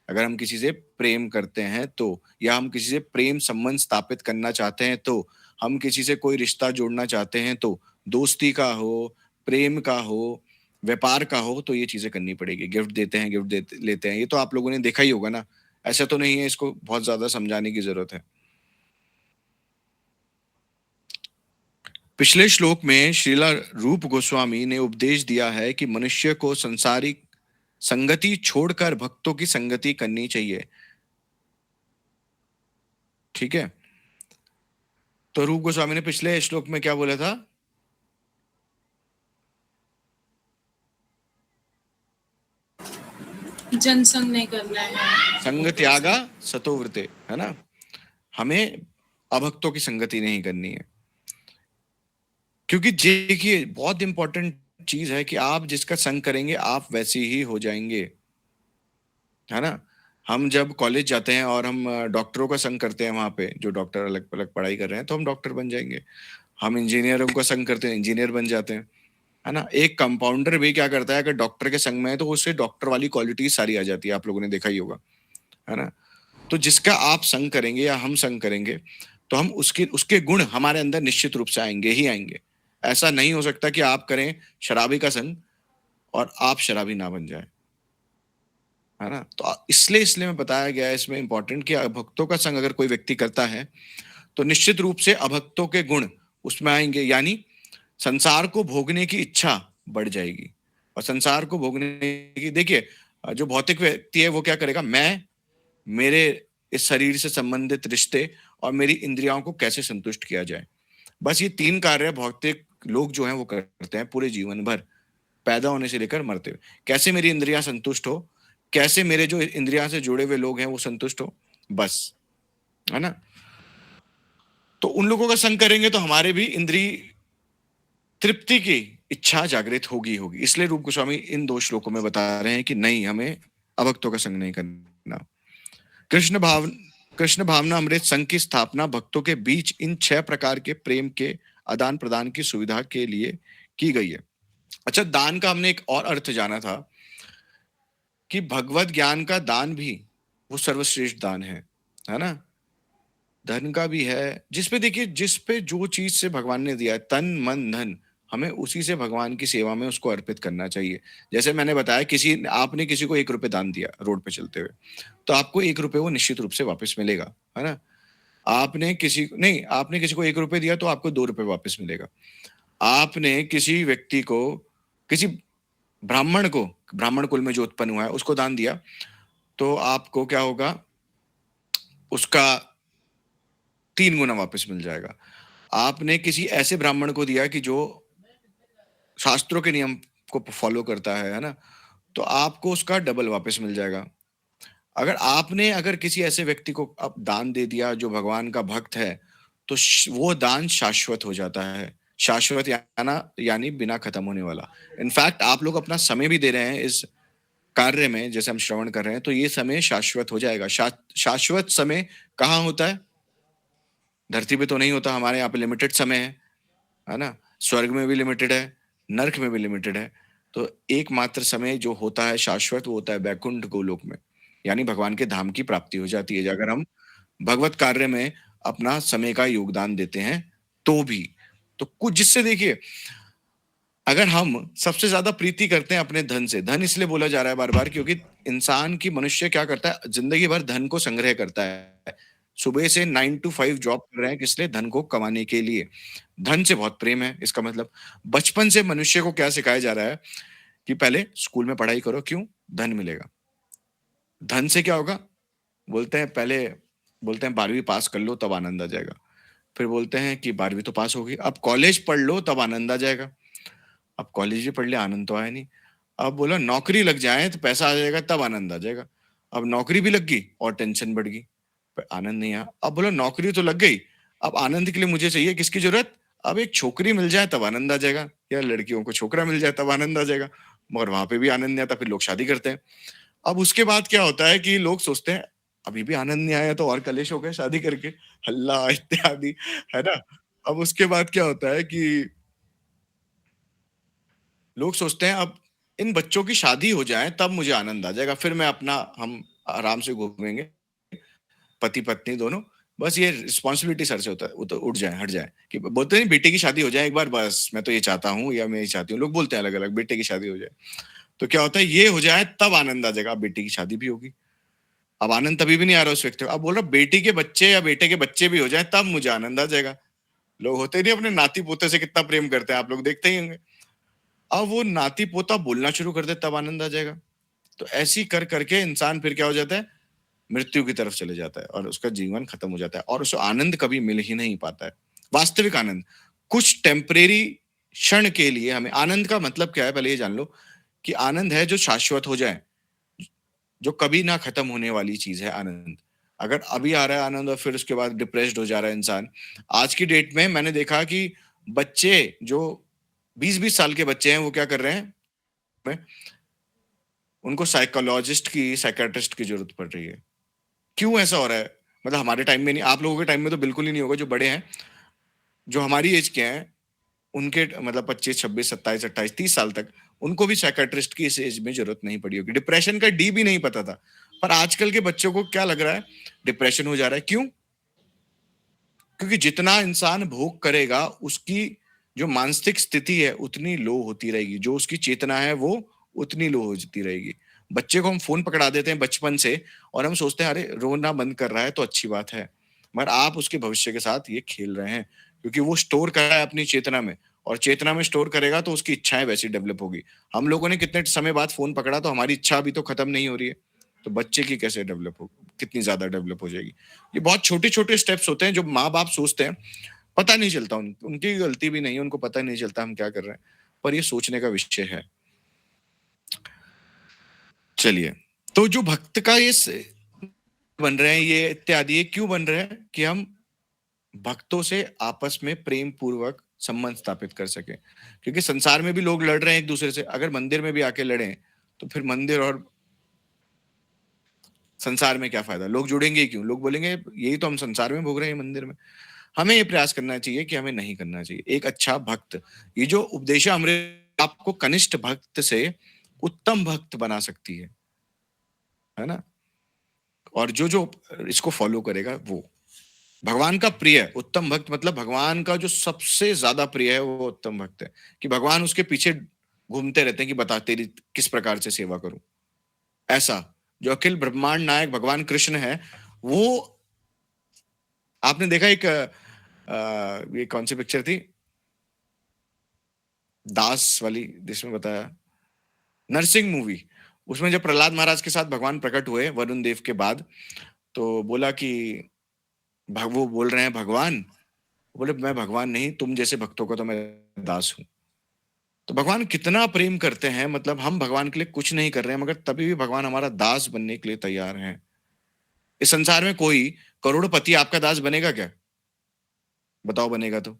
अगर हम किसी से प्रेम करते हैं तो, या हम किसी से प्रेम संबंध स्थापित करना चाहते हैं तो, हम किसी से कोई रिश्ता जोड़ना चाहते हैं तो, दोस्ती का हो, प्रेम का हो, व्यापार का हो, तो ये चीजें करनी पड़ेगी। गिफ्ट देते हैं, लेते हैं, ये तो आप लोगों ने देखा ही होगा ना, ऐसा तो नहीं है इसको बहुत ज्यादा समझाने की जरूरत है। पिछले श्लोक में श्रीला रूप गोस्वामी ने उपदेश दिया है कि मनुष्य को संसारिक संगति छोड़कर भक्तों की संगति करनी चाहिए। ठीक है, तो रूप गोस्वामी ने पिछले श्लोक में क्या बोला था? जनसंग नहीं करना है, संग त्यागा सतोव्रते, है ना, हमें अभक्तों की संगति नहीं करनी है। क्योंकि देखिए बहुत इंपॉर्टेंट चीज है कि आप जिसका संग करेंगे आप वैसे ही हो जाएंगे, है ना। हम जब कॉलेज जाते हैं और हम डॉक्टरों का संग करते हैं, वहां पे जो डॉक्टर अलग अलग पढ़ाई कर रहे हैं तो हम डॉक्टर बन जाएंगे। हम इंजीनियरों का संग करते हैं, इंजीनियर बन जाते हैं, है ना। एक कंपाउंडर भी क्या करता है, अगर डॉक्टर के संग में है तो उससे डॉक्टर वाली क्वालिटी सारी आ जाती है, आप लोगों ने देखा ही होगा, है ना। तो जिसका आप संग करेंगे या हम संग करेंगे तो हम उसके गुण हमारे अंदर निश्चित रूप से आएंगे ही आएंगे। ऐसा नहीं हो सकता कि आप करें शराबी का संग और आप शराबी ना बन जाए, है ना। तो इसलिए में बताया गया है इसमें इंपॉर्टेंट कि अभक्तों का संग अगर कोई व्यक्ति करता है तो निश्चित रूप से अभक्तों के गुण उसमें आएंगे, यानी संसार को भोगने की इच्छा बढ़ जाएगी। और संसार को भोगने की, देखिए जो भौतिक व्यक्ति है वो क्या करेगा, मैं मेरे इस शरीर से संबंधित रिश्ते और मेरी इंद्रियों को कैसे संतुष्ट किया जाए, बस ये 3 कार्य भौतिक लोग जो हैं वो करते हैं पूरे जीवन भर, पैदा होने से लेकर मरते हुए। कैसे मेरी इंद्रियां संतुष्ट हो, कैसे मेरे जो इंद्रियां से जुड़े हुए लोग हैं वो संतुष्ट हो, बस, है ना। तो उन लोगों का संग करेंगे तो हमारे भी इंद्रिय तृप्ति की इच्छा जागृत होगी। इसलिए रूप गोस्वामी इन 2 श्लोकों में बता रहे हैं कि नहीं, हमें अभक्तों का संग नहीं करना। कृष्ण भावना अमृत संघ की स्थापना भक्तों के बीच इन 6 प्रकार के प्रेम के आदान प्रदान की सुविधा के लिए की गई है। अच्छा, दान का हमने एक और अर्थ जाना था कि भगवत ज्ञान का दान भी वो सर्वश्रेष्ठ दान है ना। धन का भी है, जिसपे देखिए जिसपे जो चीज से भगवान ने दिया है, तन मन धन, हमें उसी से भगवान की सेवा में उसको अर्पित करना चाहिए। जैसे मैंने बताया, आपने किसी को 1 रुपए दान दिया रोड पे चलते हुए, तो आपको 1 रुपए वो निश्चित रूप से वापस मिलेगा, है ना। आपने किसी को 1 रुपए दिया तो आपको 2 रुपए वापस मिलेगा। आपने किसी व्यक्ति को, किसी ब्राह्मण को, ब्राह्मण कुल में जो उत्पन्न हुआ है उसको दान दिया तो आपको क्या होगा, उसका 3 गुना वापस मिल जाएगा। आपने किसी ऐसे ब्राह्मण को दिया कि जो शास्त्रों के नियम को फॉलो करता है ना, तो आपको उसका डबल वापस मिल जाएगा। अगर किसी ऐसे व्यक्ति को आप दान दे दिया जो भगवान का भक्त है, तो वो दान शाश्वत हो जाता है। शाश्वत यानी बिना खत्म होने वाला। इनफैक्ट आप लोग अपना समय भी दे रहे हैं इस कार्य में, जैसे हम श्रवण कर रहे हैं, तो ये समय शाश्वत हो जाएगा। शाश्वत समय कहाँ होता है? धरती पे तो नहीं होता, हमारे यहाँ पे लिमिटेड समय है ना। स्वर्ग में भी लिमिटेड है, नरक में भी लिमिटेड है। तो एकमात्र समय जो होता है शाश्वत, वो होता है वैकुंठ गोलोक में, यानी भगवान के धाम की प्राप्ति हो जाती है अगर हम भगवत कार्य में अपना समय का योगदान देते हैं तो भी। तो कुछ जिससे देखिए, अगर हम सबसे ज्यादा प्रीति करते हैं अपने धन से, धन इसलिए बोला जा रहा है बार बार क्योंकि इंसान की, मनुष्य क्या करता है, जिंदगी भर धन को संग्रह करता है। सुबह से 9 to 5 जॉब कर रहे हैं, किस लिए? धन को कमाने के लिए। धन से बहुत प्रेम है। इसका मतलब बचपन से मनुष्य को क्या सिखाया जा रहा है कि पहले स्कूल में पढ़ाई करो, क्यों? धन मिलेगा। धन से क्या होगा? बोलते हैं 12वीं पास कर लो तब आनंद आ जाएगा। फिर बोलते हैं कि 12वीं तो पास हो गई, अब कॉलेज पढ़ लो तब आनंद आ जाएगा। अब कॉलेज भी पढ़ लिया, आनंद तो आया नहीं। अब बोला नौकरी लग जाए तो पैसा आ जाएगा, तब आनंद आ जाएगा। अब नौकरी भी लग गई और टेंशन बढ़ गई, पर आनंद नहीं आया। अब बोला नौकरी तो लग गई, अब आनंद के लिए मुझे चाहिए किसकी जरूरत? अब एक छोकरी मिल जाए तब आनंद आ जाएगा, या लड़कियों को छोकरा मिल जाए तब आनंद आ जाएगा। मगर वहां पे भी आनंद नहीं आता, फिर लोग शादी करते हैं। अब उसके बाद क्या होता है कि लोग सोचते हैं अभी भी आनंद नहीं आया तो और कलेश हो गए शादी करके, हल्ला इत्यादि, है ना? अब उसके बाद क्या होता है कि लोग सोचते हैं अब इन बच्चों की शादी हो जाए तब मुझे आनंद आ जाएगा, फिर मैं अपना हम आराम से घूमेंगे पति पत्नी दोनों, बस ये रिस्पॉन्सिबिलिटी सर से होता है तो उठ जाए, हट जाए। कि बोलते नहीं बेटे की शादी हो जाए एक बार, बस मैं तो ये चाहता हूँ या मैं ये चाहती हूँ, लोग बोलते हैं अलग अलग, बेटे की शादी हो जाए। तो क्या होता है, ये हो जाए तब आनंद आ जाएगा। अब बेटी की शादी भी होगी, अब आनंद तभी भी नहीं आ रहा उस व्यक्ति को। अब बोल रहा बेटी के बच्चे या बेटे के बच्चे भी हो जाए तब मुझे आनंद आ जाएगा। लोग होते नहीं अपने नाती पोते से कितना प्रेम करते हैं, आप लोग देखते ही होंगे। अब वो नाती पोता बोलना शुरू कर दे तब आनंद आ जाएगा। तो ऐसी कर करके इंसान फिर क्या हो जाता है, मृत्यु की तरफ चले जाता है और उसका जीवन खत्म हो जाता है और उसे आनंद कभी मिल ही नहीं पाता है। वास्तविक आनंद कुछ टेम्परेरी क्षण के लिए हमें, आनंद का मतलब क्या है पहले ये जान लो कि आनंद है जो शाश्वत हो जाए, जो कभी ना खत्म होने वाली चीज है आनंद। अगर अभी आ रहा है आनंद और फिर उसके बाद डिप्रेस्ड हो जा रहा है इंसान, आज की डेट में मैंने देखा कि बच्चे जो 20-20 साल के बच्चे हैं वो क्या कर रहे हैं, उनको साइकोलॉजिस्ट की, साइकेट्रिस्ट की जरूरत पड़ रही है। क्यों ऐसा हो रहा है? मतलब हमारे टाइम में नहीं, आप लोगों के टाइम में तो बिल्कुल ही नहीं होगा, जो बड़े हैं, जो हमारी एज के हैं, उनके मतलब 25, 26, 27, 28, 30 साल तक उनको भी साइकेट्रिस्ट की इस एज में जरूरत नहीं पड़ी होगी। डिप्रेशन का डी भी नहीं पता था, पर आजकल के बच्चों को क्या लग रहा है, डिप्रेशन हो जा रहा है। क्यों? क्योंकि जितना इंसान भोग करेगा उसकी जो मानसिक स्थिति है उतनी लो होती रहेगी, जो उसकी चेतना है वो उतनी लो होती रहेगी। बच्चे को हम फोन पकड़ा देते हैं बचपन से और हम सोचते हैं अरे रोना बंद कर रहा है तो अच्छी बात है, मगर आप उसके भविष्य के साथ ये खेल रहे हैं, क्योंकि वो स्टोर कर रहा है अपनी चेतना में, और चेतना में स्टोर करेगा तो उसकी इच्छाएं वैसी डेवलप होगी। हम लोगों ने कितने समय बाद फोन पकड़ा तो हमारी इच्छा अभी तो खत्म नहीं हो रही है, तो बच्चे की कैसे डेवलप हो, कितनी ज्यादा डेवलप हो जाएगी। ये बहुत छोटे छोटे स्टेप्स होते हैं जो माँ बाप सोचते हैं, पता नहीं चलता, उनकी गलती भी नहीं है, उनको पता नहीं चलता हम क्या कर रहे हैं, पर ये सोचने का विषय है। चलिए, तो जो भक्त का ये बन रहे हैं, ये इत्यादि क्यों बन रहे हैं कि हम भक्तों से आपस में प्रेम पूर्वक संबंध स्थापित कर सके। क्योंकि संसार में भी लोग लड़ रहे हैं एक दूसरे से, अगर मंदिर में भी आके लड़े तो फिर मंदिर और संसार में क्या फायदा, लोग जुड़ेंगे ही क्यों, लोग बोलेंगे यही तो हम संसार में भोग रहे हैं मंदिर में। हमें ये प्रयास करना चाहिए कि हमें नहीं करना चाहिए। एक अच्छा भक्त, ये जो उपदेश अमृत आपको कनिष्ठ भक्त से उत्तम भक्त बना सकती है ना? और जो जो इसको फॉलो करेगा वो भगवान का प्रिय है। उत्तम भक्त मतलब भगवान का जो सबसे ज्यादा प्रिय है वो उत्तम भक्त है, कि भगवान उसके पीछे घूमते रहते हैं कि बता तेरी किस प्रकार से सेवा करूं। ऐसा जो अखिल ब्रह्मांड नायक भगवान कृष्ण है, वो आपने देखा एक ये कौन सी पिक्चर थी, दास वाली, जिसमें बताया नरसिंह मूवी, उसमें जब प्रहलाद महाराज के साथ भगवान प्रकट हुए वरुण देव के बाद, तो बोला कि वो बोल रहे हैं भगवान, बोले मैं भगवान नहीं, तुम जैसे भक्तों का तो मैं दास हूं। तो भगवान कितना प्रेम करते हैं, मतलब हम भगवान के लिए कुछ नहीं कर रहे हैं, मगर तभी भी भगवान हमारा दास बनने के लिए तैयार हैं। इस संसार में कोई करोड़पति आपका दास बनेगा क्या? बताओ, बनेगा तो?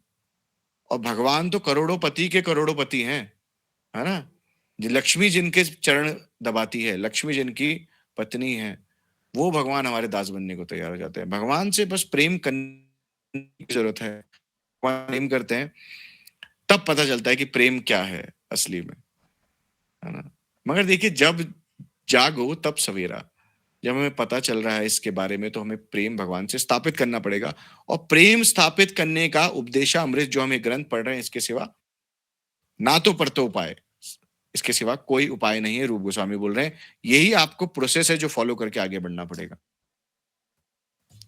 और भगवान तो करोड़ोपति के करोड़ोपति हैं, है ना? लक्ष्मी जिनके चरण दबाती है, लक्ष्मी जिनकी पत्नी है, वो भगवान हमारे दास बनने को तैयार हो जाते हैं। भगवान से बस प्रेम करने की जरूरत है। प्रेम करते हैं तब पता चलता है कि प्रेम क्या है असली में, है ना? मगर देखिए, जब जागो तब सवेरा, जब हमें पता चल रहा है इसके बारे में, तो हमें प्रेम भगवान से स्थापित करना पड़ेगा। और प्रेम स्थापित करने का उपदेशामृत जो हम ये ग्रंथ पढ़ रहे हैं, इसके सिवा ना तो परतो उपाय, इसके सिवा कोई उपाय नहीं है। रूप गोस्वामी बोल रहे हैं यही आपको प्रोसेस है जो फॉलो करके आगे बढ़ना पड़ेगा।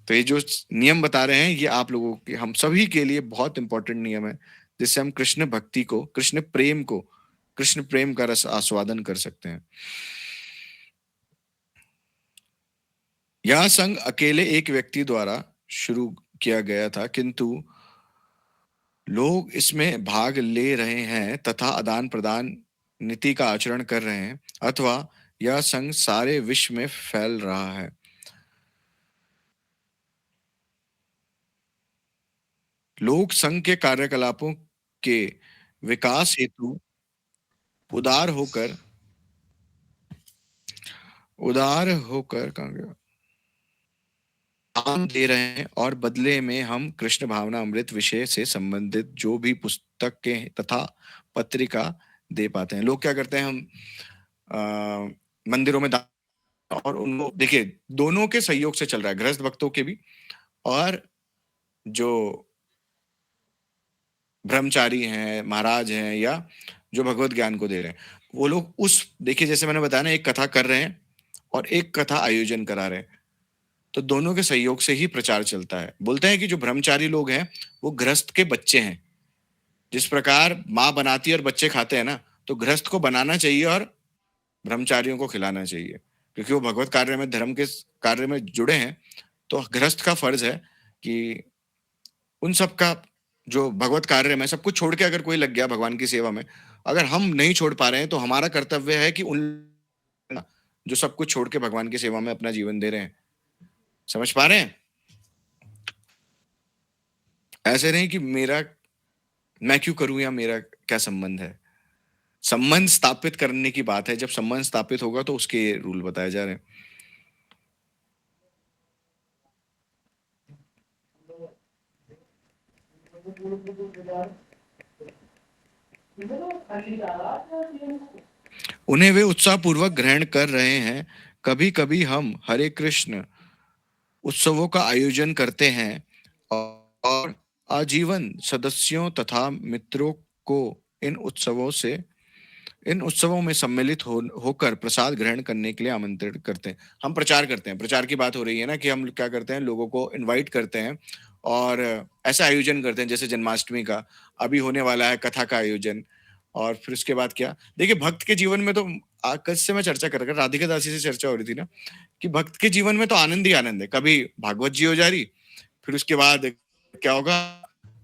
तो ये जो नियम बता रहे हैं, ये आप लोगों के, हम सभी के लिए बहुत इंपॉर्टेंट नियम है, जिससे हम कृष्ण भक्ति को, कृष्ण प्रेम को, कृष्ण प्रेम का रस आस्वादन कर सकते हैं। यह संघ अकेले एक व्यक्ति द्वारा शुरू किया गया था, किंतु लोग इसमें भाग ले रहे हैं तथा आदान प्रदान नीति का आचरण कर रहे हैं, अथवा यह संघ सारे विश्व में फैल रहा है। लोग संघ के कार्यकलापों के विकास हेतु उदार होकर कहाँ गया? दान दे रहे हैं और बदले में हम कृष्ण भावना अमृत विषय से संबंधित जो भी पुस्तकें तथा पत्रिका दे पाते हैं। लोग क्या करते हैं, हम मंदिरों में दान, और उनको देखिए दोनों के सहयोग से चल रहा है, गृहस्थ भक्तों के भी और जो ब्रह्मचारी हैं, महाराज हैं, या जो भगवत ज्ञान को दे रहे हैं, वो लोग उस देखिए जैसे मैंने बताया ना, एक कथा कर रहे हैं और एक कथा आयोजन करा रहे हैं, तो दोनों के सहयोग से ही प्रचार चलता है। बोलते हैं कि जो ब्रह्मचारी लोग हैं वो गृहस्थ के बच्चे हैं। जिस प्रकार माँ बनाती है और बच्चे खाते हैं ना, तो गृहस्थ को बनाना चाहिए और ब्रह्मचारियों को खिलाना चाहिए, क्योंकि वो भगवत कार्य में, धर्म के कार्य में जुड़े हैं। तो गृहस्थ का फर्ज है कि उन सब का जो भगवत कार्य में सब कुछ छोड़ के अगर कोई लग गया भगवान की सेवा में, अगर हम नहीं छोड़ पा रहे हैं तो हमारा कर्तव्य है कि उन जो सब कुछ छोड़ के भगवान की सेवा में अपना जीवन दे रहे हैं। समझ पा रहे हैं? ऐसे नहीं कि मैं क्यों करूं या मेरा क्या संबंध है। संबंध स्थापित करने की बात है। जब संबंध स्थापित होगा तो उसके रूल बताए जा रहे हैं। उन्हें वे उत्साहपूर्वक ग्रहण कर रहे हैं। कभी कभी हम हरे कृष्ण उत्सवों का आयोजन करते हैं और आजीवन सदस्यों तथा मित्रों को इन उत्सवों में सम्मिलित होकर प्रसाद ग्रहण करने के लिए आमंत्रित करते हैं। हम प्रचार करते हैं, प्रचार की बात हो रही है ना, कि हम क्या करते हैं, लोगों को इनवाइट करते हैं और ऐसा आयोजन करते हैं जैसे जन्माष्टमी का अभी होने वाला है, कथा का आयोजन। और फिर उसके बाद क्या, देखिए भक्त के जीवन में तो कल से मैं चर्चा कर रहा, राधिका दासी से चर्चा हो रही थी ना, कि भक्त के जीवन में तो आनंद ही आनंद है। कभी भागवत जी हो जा रही, फिर उसके बाद क्या होगा,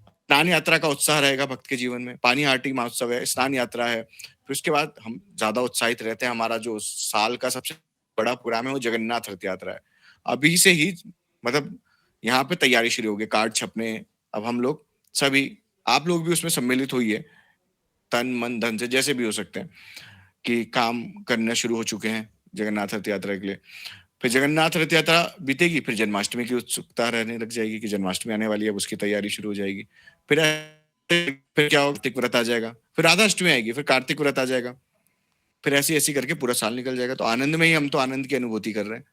स्नान यात्रा का उत्साह रहेगा भक्त के जीवन में। पानी आरती महोत्सव है, स्नान यात्रा है। फिर उसके बाद हम ज्यादा उत्साहित रहते हैं। हमारा जो साल का सबसे बड़ा प्रोग्राम है वो जगन्नाथ रथ यात्रा है। अभी से ही मतलब यहाँ पे तैयारी शुरू होगी, कार्ड छपने। अब हम लोग सभी, आप लोग भी उसमें सम्मिलित हुई है, तन मन धन से जैसे भी हो सकते हैं, कि काम करना शुरू हो चुके हैं जगन्नाथ रथ यात्रा के लिए। फिर जगन्नाथ रथ यात्रा बीतेगी, फिर जन्माष्टमी की उत्सुकता रहने लग जाएगी कि जन्माष्टमी आने वाली है, उसकी तैयारी शुरू हो जाएगी। फिर क्या होगा, कार्तिक व्रत आ जाएगा, फिर राधाष्टमी आएगी, फिर कार्तिक व्रत आ जाएगा, फिर ऐसी ऐसी करके पूरा साल निकल जाएगा। तो आनंद में ही हम तो आनंद की अनुभूति कर रहे हैं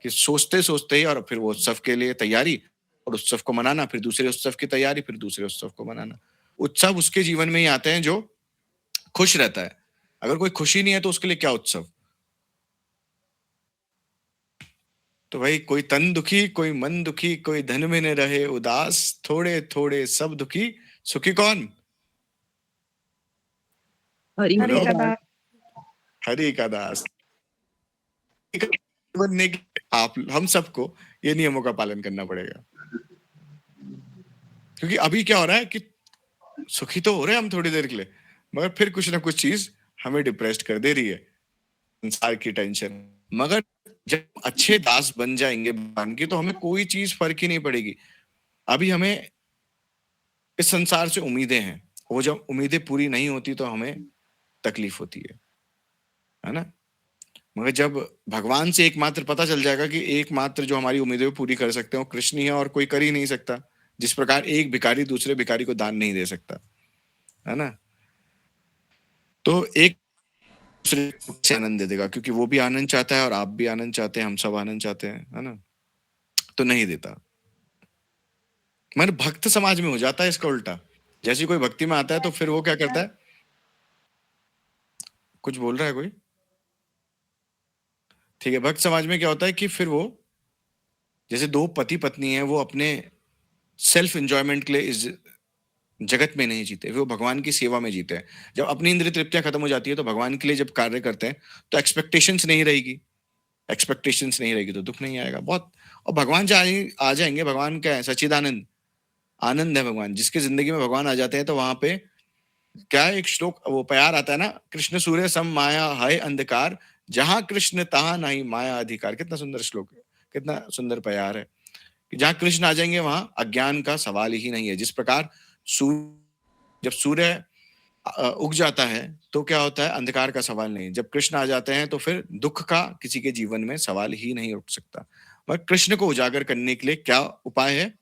कि सोचते सोचते ही, और फिर वो उत्सव के लिए तैयारी और उत्सव को मनाना, फिर दूसरे उत्सव की तैयारी, फिर दूसरे उत्सव को मनाना। उत्सव उसके जीवन में ही आते हैं जो खुश रहता है। अगर कोई खुशी नहीं है तो उसके लिए क्या उत्सव। तो भाई कोई तन दुखी, कोई मन दुखी, कोई धन में न रहे उदास, थोड़े थोड़े सब दुखी, सुखी कौन? हरि का दास। हरि का दास बनने की आप हम सबको ये नियमों का पालन करना पड़ेगा। क्योंकि अभी क्या हो रहा है कि सुखी तो हो रहे हैं हम थोड़ी देर के लिए, मगर फिर कुछ ना कुछ चीज हमें डिप्रेस्ड कर दे रही है, संसार की टेंशन। मगर जब अच्छे दास बन जाएंगे भगवान की, तो हमें कोई चीज फर्क ही नहीं पड़ेगी। अभी हमें इस संसार से उम्मीदें हैं, वो जब उम्मीदें पूरी नहीं होती तो हमें तकलीफ होती है ना। मगर जब भगवान से एकमात्र पता चल जाएगा कि एकमात्र जो हमारी उम्मीदें पूरी कर सकते हैं वो कृष्ण ही है और कोई कर ही नहीं सकता। जिस प्रकार एक भिखारी दूसरे भिखारी को दान नहीं दे सकता, है ना, तो एक दूसरे से आनंद दे देगा, क्योंकि वो भी आनंद चाहता है और आप भी आनंद चाहते हैं, हम सब आनंद चाहते हैं, है ना, तो नहीं देता। मगर भक्त समाज में हो जाता है इसका उल्टा। जैसे कोई भक्ति में आता है तो फिर वो क्या करता है, कुछ बोल रहा है कोई, ठीक है। भक्त समाज में क्या होता है कि फिर वो, जैसे दो पति पत्नी है, वो अपने सेल्फ एंजॉयमेंट के लिए इस जगत में नहीं जीते, वो भगवान की सेवा में जीते हैं। जब अपनी इंद्रिय तृप्तियां खत्म हो जाती है तो भगवान के लिए जब कार्य करते हैं तो एक्सपेक्टेशंस नहीं रहेगी तो दुख नहीं आएगा बहुत। और भगवान आ जाएंगे। भगवान क्या है, सच्चिदानंद आनंद है भगवान। जिसकी जिंदगी में भगवान आ जाते हैं तो वहां पे क्या एक श्लोक वो प्यार आता है ना, कृष्ण सूर्य सम माया है अंधकार, जहां कृष्ण तहां नहीं माया अधिकार। कितना सुंदर श्लोक है, कितना सुंदर प्यार है कि जहां कृष्ण आ जाएंगे वहां अज्ञान का सवाल ही नहीं है। जिस प्रकार जब सूर्य उग जाता है तो क्या होता है, अंधकार का सवाल नहीं। जब कृष्ण आ जाते हैं तो फिर दुख का किसी के जीवन में सवाल ही नहीं उठ सकता। मगर कृष्ण को उजागर करने के लिए क्या उपाय है,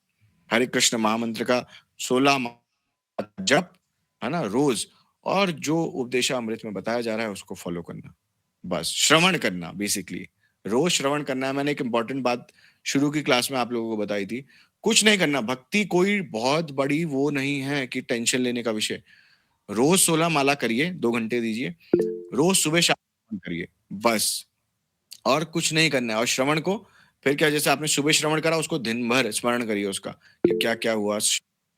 हरे कृष्ण महामंत्र का 16 जप, है ना, रोज, और जो उपदेश अमृत में बताया जा रहा है उसको फॉलो करना, बस श्रवण करना, बेसिकली रोज श्रवण करना है। मैंने एक इंपॉर्टेंट बात शुरू की क्लास में आप लोगों को बताई थी, कुछ नहीं करना। भक्ति कोई बहुत बड़ी वो नहीं है कि टेंशन लेने का विषय। रोज 16 माला करिए, 2 घंटे दीजिए, रोज सुबह शाम करिए, बस, और कुछ नहीं करना है। और श्रवण को फिर क्या, जैसे आपने सुबह श्रवण करा उसको दिन भर स्मरण करिए उसका कि क्या क्या हुआ,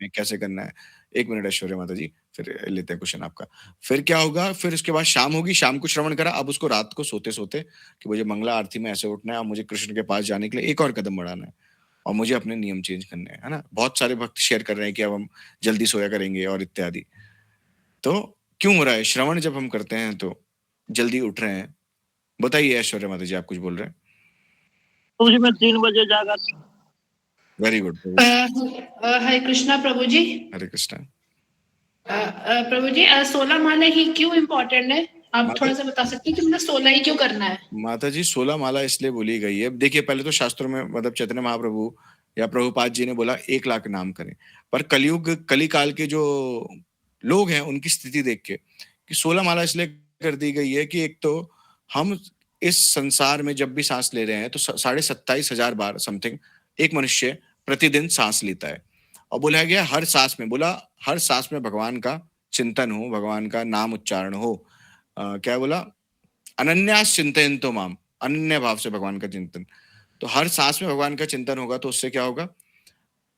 कैसे करना है। 1 मिनट ऐश्वर्या माता जी, फिर लेते हैं क्वेश्चन आपका। फिर क्या होगा, फिर उसके बाद शाम होगी, शाम को श्रवण करा, अब उसको रात को सोते सोते कि मुझे मंगला आरती में ऐसे उठना है, अब मुझे कृष्ण के पास जाने के लिए एक और कदम बढ़ाना है और मुझे अपने नियम चेंज करने हैं, है ना। बहुत सारे भक्त शेयर कर रहे हैं कि अब हम जल्दी सोया करेंगे और इत्यादि। तो क्यों हो रहा है, श्रवण जब हम करते हैं तो जल्दी उठ रहे हैं। बताइए ऐश्वर्या माता जी, आप कुछ बोल रहे हैं। मुझे मैं 3 बजे जागा था। Very good. हरे कृष्णा प्रभु जी। हरे कृष्णा। प्रभु जी 16 माला ही क्यों इम्पोर्टेंट है, आप थोड़ा सा बता सकते हैं कि मतलब 16 ही क्यों करना है। माता जी 16 माला इसलिए बोली गई है, देखिए पहले तो शास्त्रों में मतलब चैतन्य महाप्रभु या प्रभुपाद जी ने बोला 1 लाख नाम करें, पर कलयुग कली काल के जो लोग हैं उनकी स्थिति देख के कि 16 माला इसलिए कर दी गई है कि एक तो हम इस संसार में जब भी सांस ले रहे हैं तो 27,500 बार समथिंग एक मनुष्य प्रतिदिन सांस लेता है। और बोला गया हर सांस में, बोला हर सांस में भगवान का चिंतन हो, भगवान का नाम उच्चारण हो। क्या बोला, अनन्यास चिंतयन्तो माम, अनन्य भाव से भगवान का चिंतन। तो हर सांस में भगवान का चिंतन होगा तो उससे क्या होगा,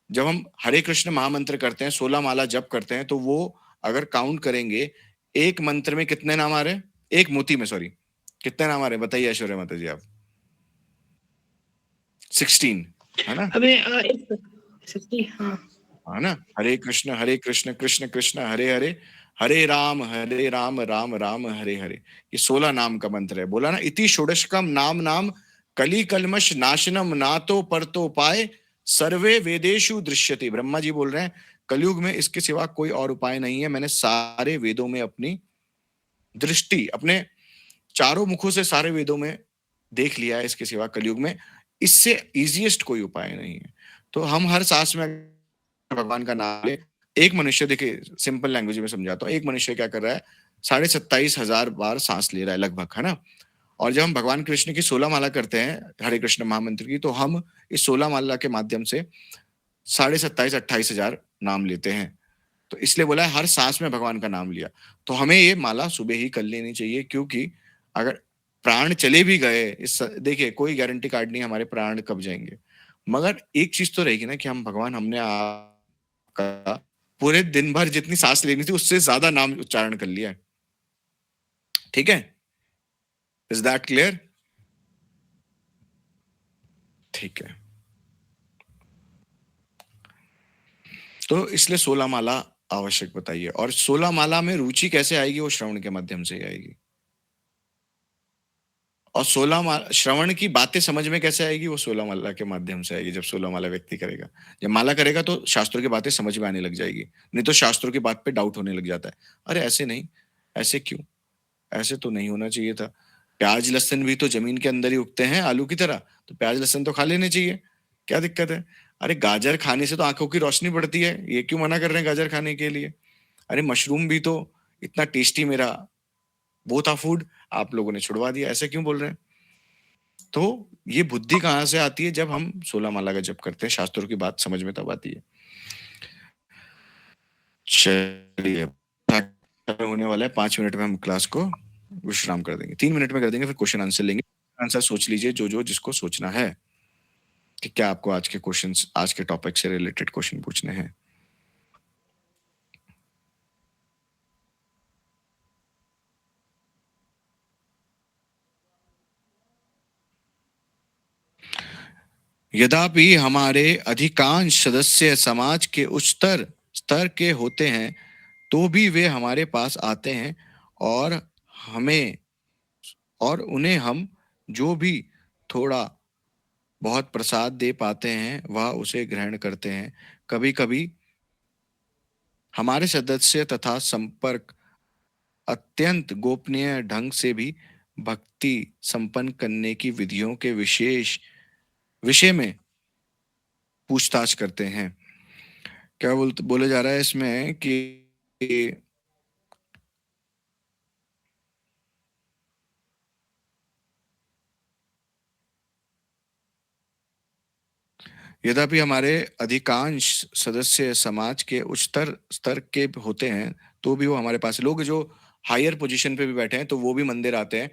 जब हम हरे कृष्ण महामंत्र करते हैं, 16 माला जप करते हैं, तो वो अगर काउंट करेंगे एक मंत्र में कितने नाम आ रहे हैं, एक मोती में, सॉरी, कितने नाम आ रहे हैं बताइए ऐश्वर्या माता जी आप। 16, है ना। अबे 60, हाँ, है ना। हरे कृष्ण कृष्ण कृष्ण हरे हरे, हरे राम राम राम हरे हरे। ये 16 नाम का मंत्र है। बोला ना, इति षोडशकम नाम नाम कली कलमश नाशनम नातो परतो पाए सर्वे वेदेशु दृश्यते। ब्रह्मा जी बोल रहे हैं कलयुग में इसके सिवा कोई और उपाय नहीं है। मैंने सारे वेदों में अपनी दृष्टि, अपने चारों मुखों से सारे वेदों में देख लिया है, इसके सिवा कलयुग में इससे इजीएस्ट कोई उपाय नहीं है। तो हम हर सांस में भगवान का नाम ले। एक मनुष्य, देखिए सिंपल लैंग्वेज में समझाता हूँ, एक मनुष्य क्या कर रहा है, 27,500 बार सांस ले रहा है लगभग, है ना। और जब हम भगवान कृष्ण की 16 माला करते हैं, हरे कृष्ण महामंत्र की, तो हम इस 16 माला के माध्यम से 27,000-28,000 नाम लेते हैं। तो इसलिए बोला है हर सांस में भगवान का नाम लिया। तो हमें ये माला सुबह ही कर लेनी चाहिए, क्योंकि अगर प्राण चले भी गए, इस देखिए कोई गारंटी कार्ड नहीं हमारे प्राण कब जाएंगे, मगर एक चीज तो रहेगी ना कि हम भगवान, हमने आपका पूरे दिन भर जितनी सांस लेनी थी उससे ज्यादा नाम उच्चारण कर लिया है। ठीक है, इज दैट क्लियर। ठीक है, तो इसलिए 16 माला आवश्यक बताइए। और 16 माला में रुचि कैसे आएगी, वो श्रवण के माध्यम से ही आएगी। और 16 माला श्रवण की बातें समझ में कैसे आएगी, वो 16 माला के माध्यम से आएगी। जब 16 माला व्यक्ति करेगा, जब माला करेगा तो शास्त्रों की बातें समझ में आने लग जाएगी। नहीं तो शास्त्रों की बात पे डाउट होने लग जाता है, अरे ऐसे नहीं, ऐसे क्यों, ऐसे तो नहीं होना चाहिए था। प्याज लहसुन भी तो जमीन के अंदर ही उगते हैं आलू की तरह, तो प्याज लहसुन तो खा लेने चाहिए, क्या दिक्कत है। अरे गाजर खाने से तो आंखों की रोशनी बढ़ती है, ये क्यों मना कर रहे हैं गाजर खाने के लिए। अरे मशरूम भी तो इतना टेस्टी, मेरा वो था फूड, आप लोगों ने छुड़वा दिया, ऐसे क्यों बोल रहे हैं। तो ये बुद्धि कहां से आती है, जब हम 16 माला का जप करते हैं, शास्त्रों की बात समझ में तब आती है। चलिए होने वाला है, 5 मिनट में हम क्लास को विश्राम कर देंगे, 3 मिनट में कर देंगे, फिर क्वेश्चन आंसर लेंगे। आंसर सोच लीजिए जो जिसको सोचना है कि क्या आपको आज के क्वेश्चंस, आज के टॉपिक से रिलेटेड क्वेश्चन पूछने हैं। यद्यपि हमारे अधिकांश सदस्य समाज के उच्चतर स्तर के होते हैं, तो भी वे हमारे पास आते हैं और हमें और उन्हें हम जो भी थोड़ा बहुत प्रसाद दे पाते हैं, वह उसे ग्रहण करते हैं। कभी-कभी हमारे सदस्य तथा संपर्क अत्यंत गोपनीय ढंग से भी भक्ति संपन्न करने की विधियों के विषय में पूछताछ करते हैं। क्या बोला जा रहा है इसमें कि यद्यपि हमारे अधिकांश सदस्य समाज के उच्चतर स्तर के होते हैं, तो भी वो हमारे पास लोग जो हायर पोजीशन पे भी बैठे हैं, तो वो भी मंदिर आते हैं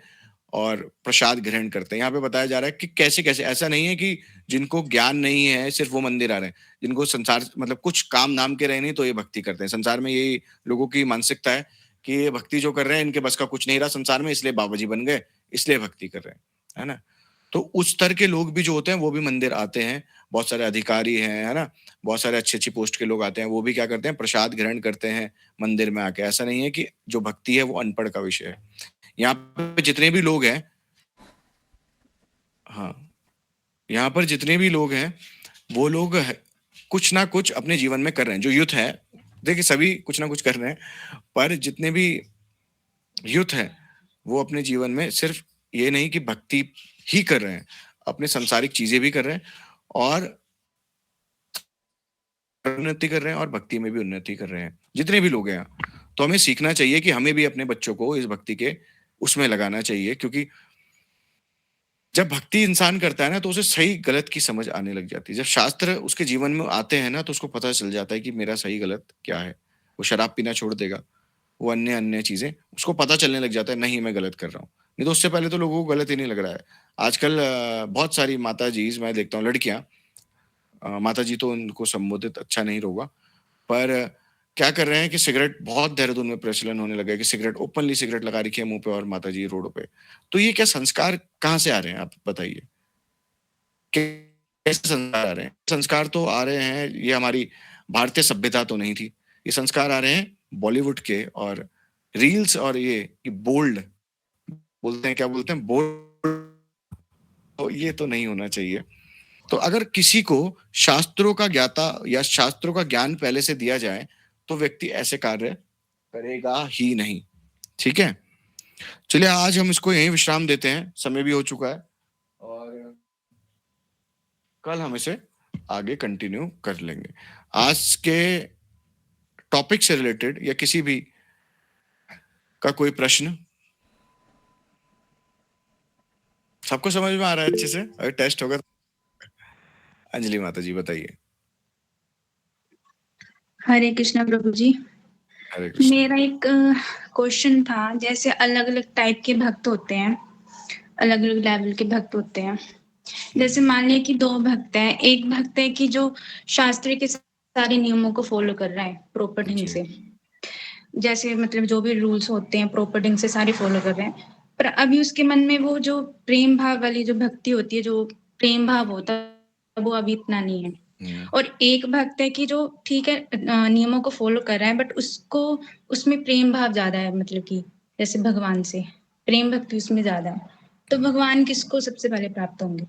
और प्रसाद ग्रहण करते हैं। यहाँ पे बताया जा रहा है कि कैसे-कैसे, ऐसा नहीं है कि जिनको ज्ञान नहीं है सिर्फ वो मंदिर आ रहे हैं। जिनको संसार मतलब कुछ काम नाम के रहे नहीं, तो ये भक्ति करते हैं। संसार में यही लोगों की मानसिकता है कि ये भक्ति जो कर रहे हैं, इनके बस का कुछ नहीं रहा संसार में, इसलिए बाबा जी बन गए, इसलिए भक्ति कर रहे हैं, है ना? तो उस स्तर के लोग भी जो होते हैं, वो भी मंदिर आते हैं। बहुत सारे अधिकारी हैं, है ना? बहुत सारे अच्छी-अच्छी पोस्ट के लोग आते हैं, वो भी क्या करते हैं, प्रसाद ग्रहण करते हैं मंदिर में आके। ऐसा नहीं है कि जो भक्ति है वो अनपढ़ का विषय है। यहाँ पे जितने भी लोग हैं, हाँ, यहाँ पर जितने भी लोग हैं, वो लोग कुछ ना कुछ अपने जीवन में कर रहे हैं। जो यूथ है, देखिए सभी कुछ ना कुछ कर रहे हैं, पर जितने भी यूथ हैं, वो अपने जीवन में सिर्फ ये नहीं कि भक्ति ही कर रहे हैं, अपने सांसारिक चीजें भी कर रहे हैं और उन्नति कर रहे हैं और भक्ति में भी उन्नति कर रहे हैं। जितने भी लोग हैं, तो हमें सीखना चाहिए कि हमें भी अपने बच्चों को इस भक्ति के उसमें लगाना चाहिए, क्योंकि जब भक्ति इंसान करता है ना, तो उसे सही गलत की समझ आने लग जाती है। जब शास्त्र उसके जीवन में आते हैं ना, तो उसको पता चल जाता है कि मेरा सही गलत क्या है। वो शराब पीना छोड़ देगा, वो अन्य चीजें उसको पता चलने लग जाता है, नहीं मैं गलत कर रहा हूँ। नहीं तो उससे पहले तो लोगों को गलत ही नहीं लग रहा है। आजकल बहुत सारी माताजी, मैं देखता हूँ लड़कियां, माताजी तो उनको संबोधित अच्छा नहीं होगा, पर क्या कर रहे हैं कि सिगरेट बहुत देहरादून में प्रचलन होने लगा है कि सिगरेट ओपनली सिगरेट लगा रखी है मुंह पे और माताजी रोडों पे। तो ये क्या संस्कार कहाँ से आ रहे हैं, आप बताइए? कैसे संस्कार आ रहे हैं? संस्कार तो आ रहे हैं, ये हमारी भारतीय सभ्यता तो नहीं थी, ये संस्कार आ रहे हैं बॉलीवुड के और रील्स और ये बोल्ड बोलते हैं, क्या बोलते हैं, बोल्ड। तो ये तो नहीं होना चाहिए। तो अगर किसी को शास्त्रों का ज्ञाता या शास्त्रों का ज्ञान पहले से दिया जाए, तो व्यक्ति ऐसे कार्य करेगा ही नहीं। ठीक है, चलिए आज हम इसको यहीं विश्राम देते हैं, समय भी हो चुका है और कल हम इसे आगे कंटिन्यू कर लेंगे। आज के टॉपिक से रिलेटेड या किसी भी का कोई प्रश्न? सबको समझ में आ रहा है अच्छे से? अगर टेस्ट होगा तो अंजलि माता जी बताइए। हरे कृष्णा प्रभु जी। हरे कृष्ण। मेरा एक क्वेश्चन था, जैसे अलग अलग टाइप के भक्त होते हैं, अलग अलग लेवल के भक्त होते हैं। जैसे मान लिया कि दो भक्त हैं, एक भक्त है कि जो शास्त्र के सारे नियमों को फॉलो कर रहा है प्रॉपर ढंग से, जैसे मतलब जो भी रूल्स होते हैं प्रॉपर ढंग से सारे फॉलो कर रहे हैं, पर अभी उसके मन में वो जो प्रेम भाव वाली जो भक्ति होती है, जो प्रेम भाव होता है, वो अभी इतना नहीं है। और एक भक्त है कि जो ठीक है नियमों को फॉलो कर रहा है, बट उसको उसमें प्रेम भाव ज्यादा है, मतलब कि जैसे भगवान से प्रेम भक्ति उसमें ज्यादा है, तो भगवान किसको सबसे पहले प्राप्त होंगे?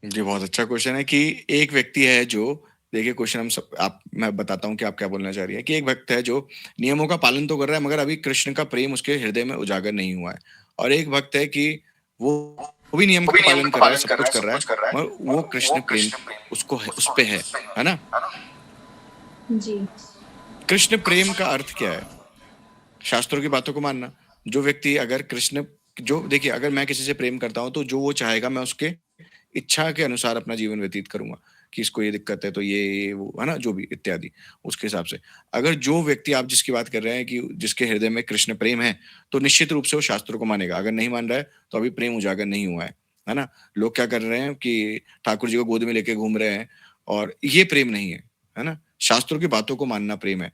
जी बहुत अच्छा क्वेश्चन है कि एक व्यक्ति है जो, देखिए क्वेश्चन हम सब मैं बताता हूँ कि आप क्या बोलना चाह रही है, कि एक भक्त है जो नियमों का पालन तो कर रहा है, मगर अभी कृष्ण का प्रेम उसके हृदय में उजागर नहीं हुआ है। और एक भक्त है कि वो भी नियम का पालन कर रहा है, सब कुछ कर रहा है, मगर वो कृष्ण प्रेम उसको है, उस पे है ना? जी। कृष्ण प्रेम का अर्थ क्या है? शास्त्रों की बातों को मानना। जो व्यक्ति अगर कृष्ण, जो देखिए अगर मैं किसी से प्रेम करता हूं, तो जो वो चाहेगा मैं उसके इच्छा के अनुसार अपना जीवन व्यतीत करूंगा, कि इसको ये दिक्कत है तो ये वो, है ना, जो भी इत्यादि उसके हिसाब से। अगर जो व्यक्ति आप जिसकी बात कर रहे हैं कि जिसके हृदय में कृष्ण प्रेम है, तो निश्चित रूप से वो शास्त्रों को मानेगा। अगर नहीं मान रहा है तो अभी प्रेम उजागर नहीं हुआ है ना? लोग क्या कर रहे हैं कि ठाकुर जी को गोद में लेके घूम रहे हैं, और ये प्रेम नहीं है ना? शास्त्रों की बातों को मानना प्रेम है।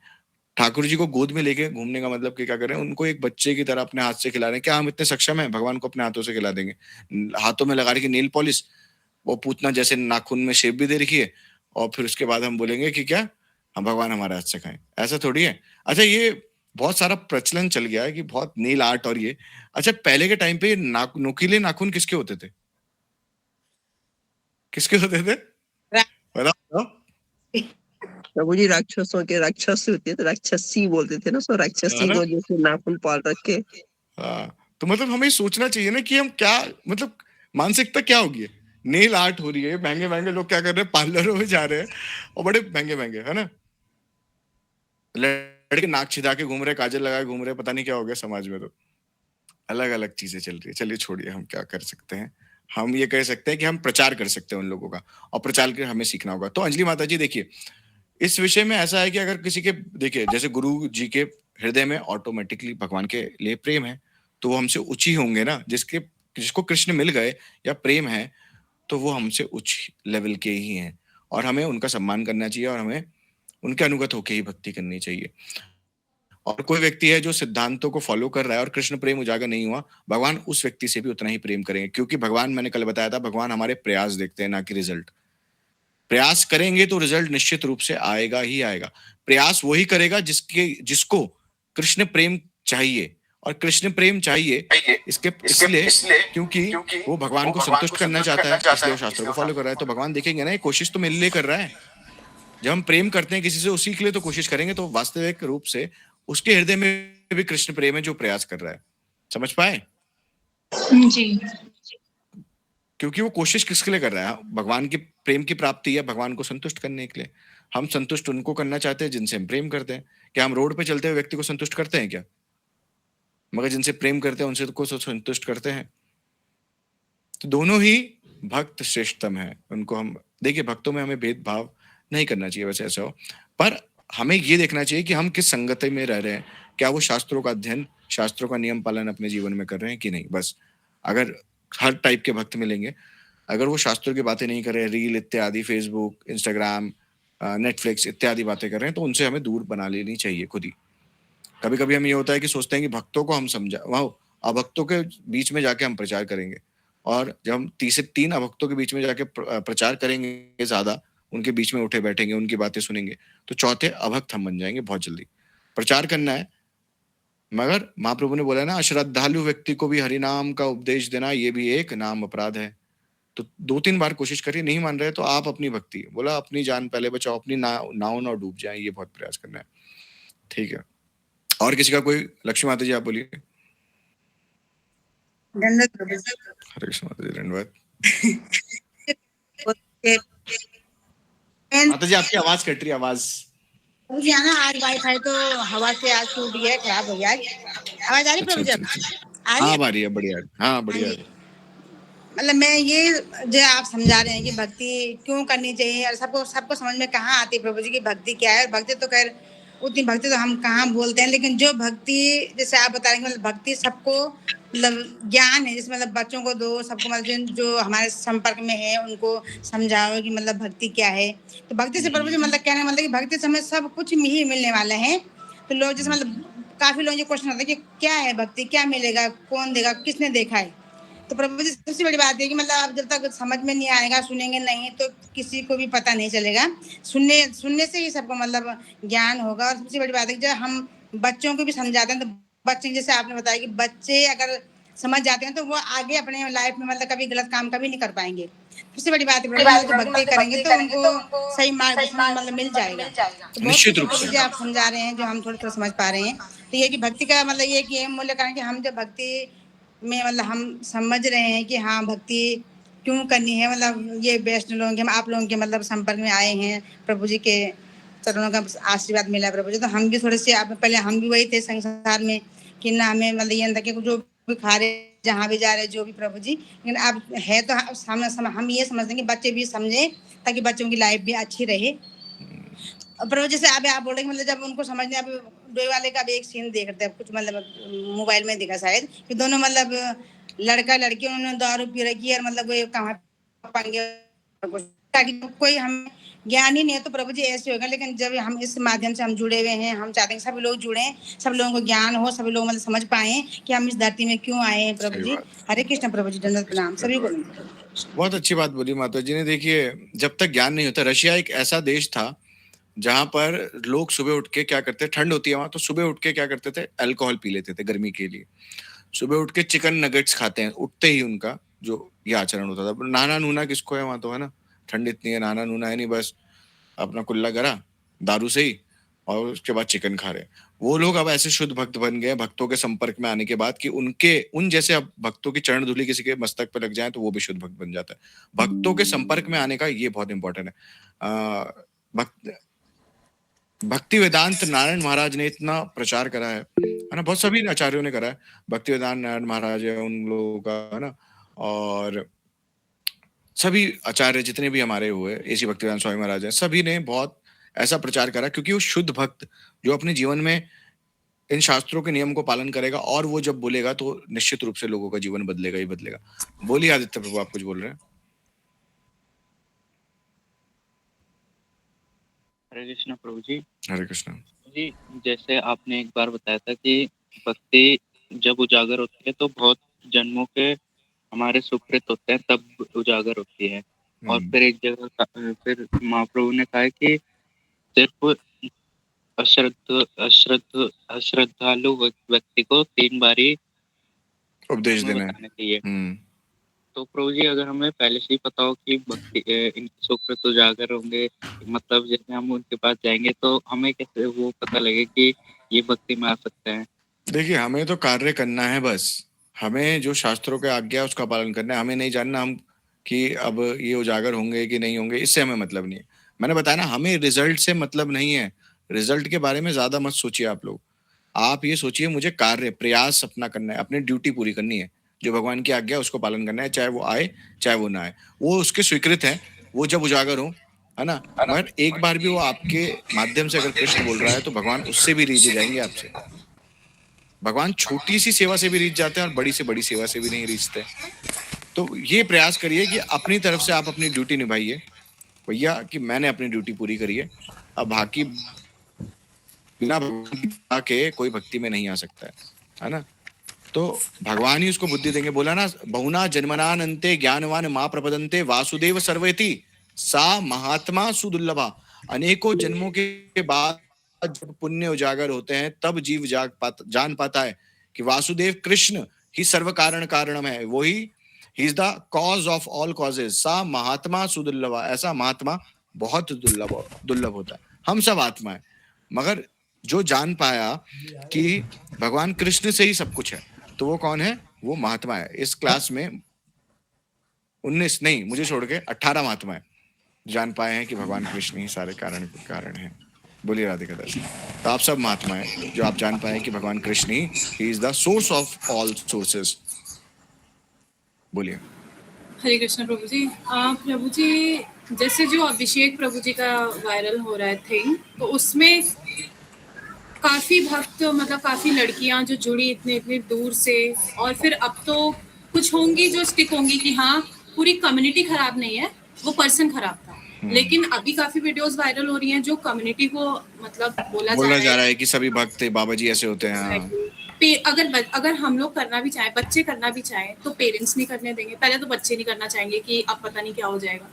ठाकुर जी को गोद में लेके घूमने का मतलब कि क्या कर रहे हैं, उनको एक बच्चे की तरह अपने हाथ से खिला रहे हैं। क्या हम इतने सक्षम हैं भगवान को अपने हाथों से खिला देंगे? हाथों में लगा रही नेल पॉलिश, वो पूतना जैसे नाखून में शेप भी दे रखी है, और फिर उसके बाद हम बोलेंगे कि क्या हम भगवान हमारे हाथ से खाएं, ऐसा थोड़ी है। अच्छा, ये बहुत सारा प्रचलन चल गया है कि बहुत नेल आर्ट और ये। अच्छा, पहले के टाइम पे ये नुकीले नाखून किसके होते थे? किसके होते थे? बताओ। प्रभु जी, राक्षसों के राक्षसी होती है तो राक्षसी बोलते थे ना, सो राक्षसी को जैसे नाखून पाल रखे। हाँ, तो मतलब हमें सोचना चाहिए ना कि हम क्या, मतलब मानसिकता क्या होगी। नेल आर्ट हो रही है, महंगे महंगे लोग क्या कर रहे हैं, पार्लरों में जा रहे हैं और बड़े महंगे महंगे, है ना, लड़के नाक छिदा के घूम रहे, काजल लगा के घूम रहे, पता नहीं क्या हो गया समाज में। तो अलग अलग चीजें चल रही है। चलिए छोड़िए, हम क्या कर सकते हैं, हम ये कह सकते हैं कि हम प्रचार कर सकते हैं उन लोगों का, और प्रचार के हमें सीखना होगा। तो अंजलि माता जी देखिए, इस विषय में ऐसा है कि अगर किसी के, देखिए जैसे गुरु जी के हृदय में ऑटोमेटिकली भगवान के लिए प्रेम है, तो वो हमसे उच्च ही होंगे ना। जिसको कृष्ण मिल गए या प्रेम है, तो वो हमसे उच्च लेवल के ही हैं, और हमें उनका सम्मान करना चाहिए, और हमें उनके अनुगत होकर ही भक्ति करनी चाहिए। और कोई व्यक्ति है जो सिद्धांतों को फॉलो कर रहा है और कृष्ण प्रेम उजागर नहीं हुआ, भगवान उस व्यक्ति से भी उतना ही प्रेम करेंगे, क्योंकि भगवान, मैंने कल बताया था, भगवान हमारे प्रयास देखते हैं, ना कि रिजल्ट। प्रयास करेंगे तो रिजल्ट निश्चित रूप से आएगा ही आएगा। प्रयास वही करेगा जिसको कृष्ण प्रेम चाहिए, और कृष्ण प्रेम चाहिए इसलिए क्योंकि वो भगवान को संतुष्ट करना चाहता है, इसलिए वो शास्त्रों को फॉलो कर रहा है। तो भगवान देखेंगे ना, ये कोशिश तो मेरे लिए कर रहा है। जब हम प्रेम करते हैं किसी से, उसी के लिए तो कोशिश करेंगे, तो वास्तविक रूप से उसके हृदय में भी कृष्ण प्रेम है जो प्रयास कर रहा है। समझ पाए जी। क्योंकि वो कोशिश किसके लिए कर रहा है? भगवान की प्रेम की प्राप्ति है, भगवान को संतुष्ट करने के लिए। हम संतुष्ट उनको करना चाहते हैं जिनसे हम प्रेम करते हैं। क्या हम रोड पे चलते हुए व्यक्ति को संतुष्ट करते हैं क्या? मगर जिनसे प्रेम करते हैं उनसे को संतुष्ट करते हैं। तो दोनों ही भक्त श्रेष्ठतम है, उनको हम देखिए, भक्तों में हमें भेदभाव नहीं करना चाहिए, वैसे ऐसा हो, पर हमें ये देखना चाहिए कि हम किस संगति में रह रहे हैं, क्या वो शास्त्रों का अध्ययन, शास्त्रों का नियम पालन अपने जीवन में कर रहे हैं कि नहीं। बस अगर हर टाइप के भक्त मिलेंगे, अगर वो शास्त्रों की बातें नहीं कर रहे, रील इत्यादि, फेसबुक, इंस्टाग्राम, नेटफ्लिक्स इत्यादि बातें कर रहे हैं, तो उनसे हमें दूर बना लेनी चाहिए खुद ही। कभी कभी हम ये होता है कि सोचते हैं कि भक्तों को हम समझा, वाह, अभक्तों के बीच में जाके हम प्रचार करेंगे, और जब हम 3 अभक्तों के बीच में जाके प्रचार करेंगे, ज्यादा उनके बीच में उठे बैठेंगे, उनकी बातें सुनेंगे, तो चौथे अभक्त हम बन जाएंगे बहुत जल्दी। प्रचार करना है, मगर महाप्रभु ने बोला ना, अश्रद्धालु व्यक्ति को भी हरिनाम का उपदेश देना, ये भी एक नाम अपराध है। तो 2-3 बार कोशिश करिए, नहीं मान रहे तो आप अपनी भक्ति, बोला अपनी जान पहले बचाओ, अपनी नाव ना डूब जाए, ये बहुत प्रयास करना है। ठीक है, और किसी का कोई? लक्ष्मी माता जी आप बोलिए। हरे कृष्ण माता जी, धन्यवाद। माता जी आपकी आवाज कट रही है, आवाज। मुझे आना, आज वाईफाई तो हवा से आज टूट गया, खराब हो गया। आवाज आ रही प्रभु जी? हाँ, आ रही है, बढ़िया। हाँ, बढ़िया। मतलब मैं ये जो आप समझा रहे हैं कि भक्ति क्यों करनी चाहिए, और सबको समझ में कहाँ आती है प्रभु जी की भक्ति क्या है। भक्ति तो खैर उतनी भक्ति तो हम कहाँ बोलते हैं, लेकिन जो भक्ति जैसे आप बता रहे हैं, मतलब भक्ति सबको, मतलब ज्ञान है, जिसमें मतलब बच्चों को दो, सबको, मतलब जो हमारे संपर्क में है उनको समझाओ कि मतलब भक्ति क्या है। तो भक्ति से प्रभु जी मतलब कहने मतलब कि भक्ति से हमें सब कुछ ही मिलने वाला है। तो लोग जैसे मतलब काफी लोग ये क्वेश्चन होता है कि क्या है भक्ति, क्या मिलेगा, कौन देगा, किसने देखा है। तो प्रभु जी सबसे बड़ी बात है कि मतलब आप जब तक समझ में नहीं आएगा, सुनेंगे नहीं, तो किसी को भी पता नहीं चलेगा। सुनने से ही सबको मतलब ज्ञान होगा। और सबसे बड़ी बात है कि जब हम बच्चों को भी समझाते हैं, तो बच्चे, जैसे आपने बताया कि बच्चे अगर समझ जाते हैं तो वो आगे अपने लाइफ में मतलब कभी गलत काम कभी नहीं कर पाएंगे। सबसे बड़ी बात है जो भक्ति करेंगे तो उनको सही मार्गदर्शन मतलब मिल जाएगा। तो निश्चित रूप से आप समझा रहे हैं जो हम थोड़ा समझ पा रहे हैं। तो ये कि भक्ति का मतलब ये कि मूल्य कारण कि हम जब भक्ति में मतलब हम समझ रहे हैं कि हाँ भक्ति क्यों करनी है, मतलब ये वैष्णव लोगों के, हम आप लोगों के मतलब संपर्क में आए हैं, प्रभु जी के चरणों का आशीर्वाद मिला प्रभु जी, तो हम भी थोड़े से पहले हम भी वही थे संसार में कि ना हमें मतलब ये था कि जो भी खा रहे, जहाँ भी जा रहे, जो भी प्रभु जी, लेकिन अब है तो हम ये समझते हैं कि बच्चे भी समझे ताकि बच्चों की लाइफ भी अच्छी रहे। प्रभु जी से आप बोल रहे हैं मतलब जब उनको समझने, अब डोई वाले का भी एक सीन देख रहे थे कुछ, मतलब मोबाइल में दिखा शायद, कि दोनों मतलब लड़का लड़की उन्होंने दारू पी रखी है, और मतलब वो कहाँ ताकि कोई हम ज्ञान ही नहीं है। तो प्रभु जी ऐसे होगा, लेकिन जब हम इस माध्यम से हम जुड़े हुए हैं, हम चाहते हैं सभी लोग जुड़े, सब लोगों को ज्ञान हो, सभी लोग मतलब समझ पाए कि हम इस धरती में क्यों आए हैं। प्रभु जी हरे कृष्ण। प्रभु जी दंडवत प्रणाम सभी को। बहुत अच्छी बात बोली माता जी ने। देखिए, जब तक ज्ञान नहीं होता, रशिया एक ऐसा देश था जहाँ पर लोग सुबह उठ के क्या करते, ठंड होती है वहाँ, तो सुबह उठ के क्या करते थे, अल्कोहल पी लेते थे गर्मी के लिए। सुबह उठ के चिकन नगेट्स खाते हैं, उठते ही उनका जो ये आचरण होता था। नहाना नूना किसको है वहाँ, तो है ना, ठंड इतनी है, नहाना नूना है नहीं, बस अपना कुल्ला करा दारू से ही, और उसके बाद चिकन खा रहे हैं। वो लोग अब ऐसे शुद्ध भक्त बन गए भक्तों के संपर्क में आने के बाद कि उनके उन जैसे अब भक्तों की चरण धूलि किसी के मस्तक पे लग जाए तो वो भी शुद्ध भक्त बन जाता है। भक्तों के संपर्क में आने का ये बहुत इंपॉर्टेंट है। भक्त भक्ति वेदांत नारायण महाराज ने इतना प्रचार करा है ना, बहुत सभी आचार्यों ने करा है। भक्ति वेदांत नारायण महाराज है उन लोगों का, है ना, और सभी आचार्य जितने भी हमारे हुए, ऐसी भक्तिवेदांत स्वामी महाराज हैं, सभी ने बहुत ऐसा प्रचार करा, क्योंकि वो शुद्ध भक्त जो अपने जीवन में इन शास्त्रों के नियम को पालन करेगा और वो जब बोलेगा तो निश्चित रूप से लोगों का जीवन बदलेगा ही बदलेगा। बोलिए आदित्य प्रभु, आप कुछ बोल रहे हैं? हरे कृष्ण प्रभु जी। हरे कृष्ण जी। जैसे आपने एक बार बताया था कि भक्ति जब उजागर होती है तो बहुत जन्मों के हमारे सुकृत होते हैं, तब उजागर होती है। और फिर एक जगह फिर महाप्रभु ने कहा कि सिर्फ अश्रद्धालु व्यक्ति को 3 बारी उपदेश देना चाहिए। तो प्रभु जी, अगर हमें पहले से ही पता हो कि भक्ति इनके सुकृत उजागर होंगे, मतलब जैसे हम उनके पास जाएंगे तो हमें कैसे वो पता लगे कि ये भक्ति में आ सकते हैं? देखिए, हमें तो कार्य करना है, बस हमें जो शास्त्रों के आज्ञा है उसका पालन करना है। हमें नहीं जानना हम कि अब ये उजागर होंगे कि नहीं होंगे, इससे हमें मतलब नहीं है। मैंने बताया ना, हमें रिजल्ट से मतलब नहीं है। रिजल्ट के बारे में ज्यादा मत सोचिए आप लोग। आप ये सोचिए मुझे कार्य प्रयास अपना करना है, अपनी ड्यूटी पूरी करनी है, जो भगवान की आज्ञा है उसको पालन करना है, चाहे वो आए चाहे वो ना आए, वो उसके स्वीकृत है, वो जब उजागर हो, है ना। मगर एक बार भी वो आपके माध्यम से अगर कृष्ण बोल रहा है तो भगवान उससे भी रीझे जाएंगे आपसे। भगवान छोटी सी सेवा से भी रीझ जाते हैं और बड़ी से बड़ी सेवा से भी नहीं रीझते। तो ये प्रयास करिए कि अपनी तरफ से आप अपनी ड्यूटी निभाइए भैया, कि मैंने अपनी ड्यूटी पूरी करी है। अब बाकी बिना भगवान के कोई भक्ति में नहीं आ सकता है ना। तो भगवान ही उसको बुद्धि देंगे। बोला ना, बहुना जन्मनानंते ज्ञानवान मां प्रपदन्ते वासुदेव सर्वेति सा महात्मा सुदुर्लभा। अनेकों जन्मों के बाद जब पुण्य उजागर होते हैं तब जीव जान पाता है कि वासुदेव कृष्ण ही सर्व कारण कारणम है, वही he is the cause of all causes. सा महात्मा सुदुर्लभा। ऐसा महात्मा बहुत दुर्लभ होता है। हम सब आत्मा है, मगर जो जान पाया कि भगवान कृष्ण से ही सब कुछ है, तो वो कौन है? वो महात्मा है। इस क्लास में 19 नहीं, मुझे छोड़ के 18 महात्मा है जान पाए हैं कि भगवान कृष्ण ही सारे कारण है। बोलिए राधिका दास। तो आप सब महात्मा है जो आप जान पाए कि भगवान Krishna he is the source of all sources. बोलिए। हरे कृष्ण प्रभु जी। प्रभु जी, जैसे जो अभिषेक प्रभु जी का वायरल हो रहा है थिंग, तो उसमें काफी भक्त, मतलब काफी लड़कियां जो जुड़ी इतने इतने दूर से, और फिर अब तो कुछ होंगी जो स्टिक होंगी कि हाँ पूरी कम्युनिटी खराब नहीं है, वो पर्सन खराब था। लेकिन अभी काफी वीडियोस वायरल हो रही हैं जो कम्युनिटी को मतलब बोला जा रहा है कि सभी भक्त बाबा जी ऐसे होते हैं। अगर हम लोग करना भी चाहें, बच्चे करना भी चाहें, तो पेरेंट्स नहीं करने देंगे। पहले तो बच्चे नहीं करना चाहेंगे कि अब पता नहीं क्या हो जाएगा,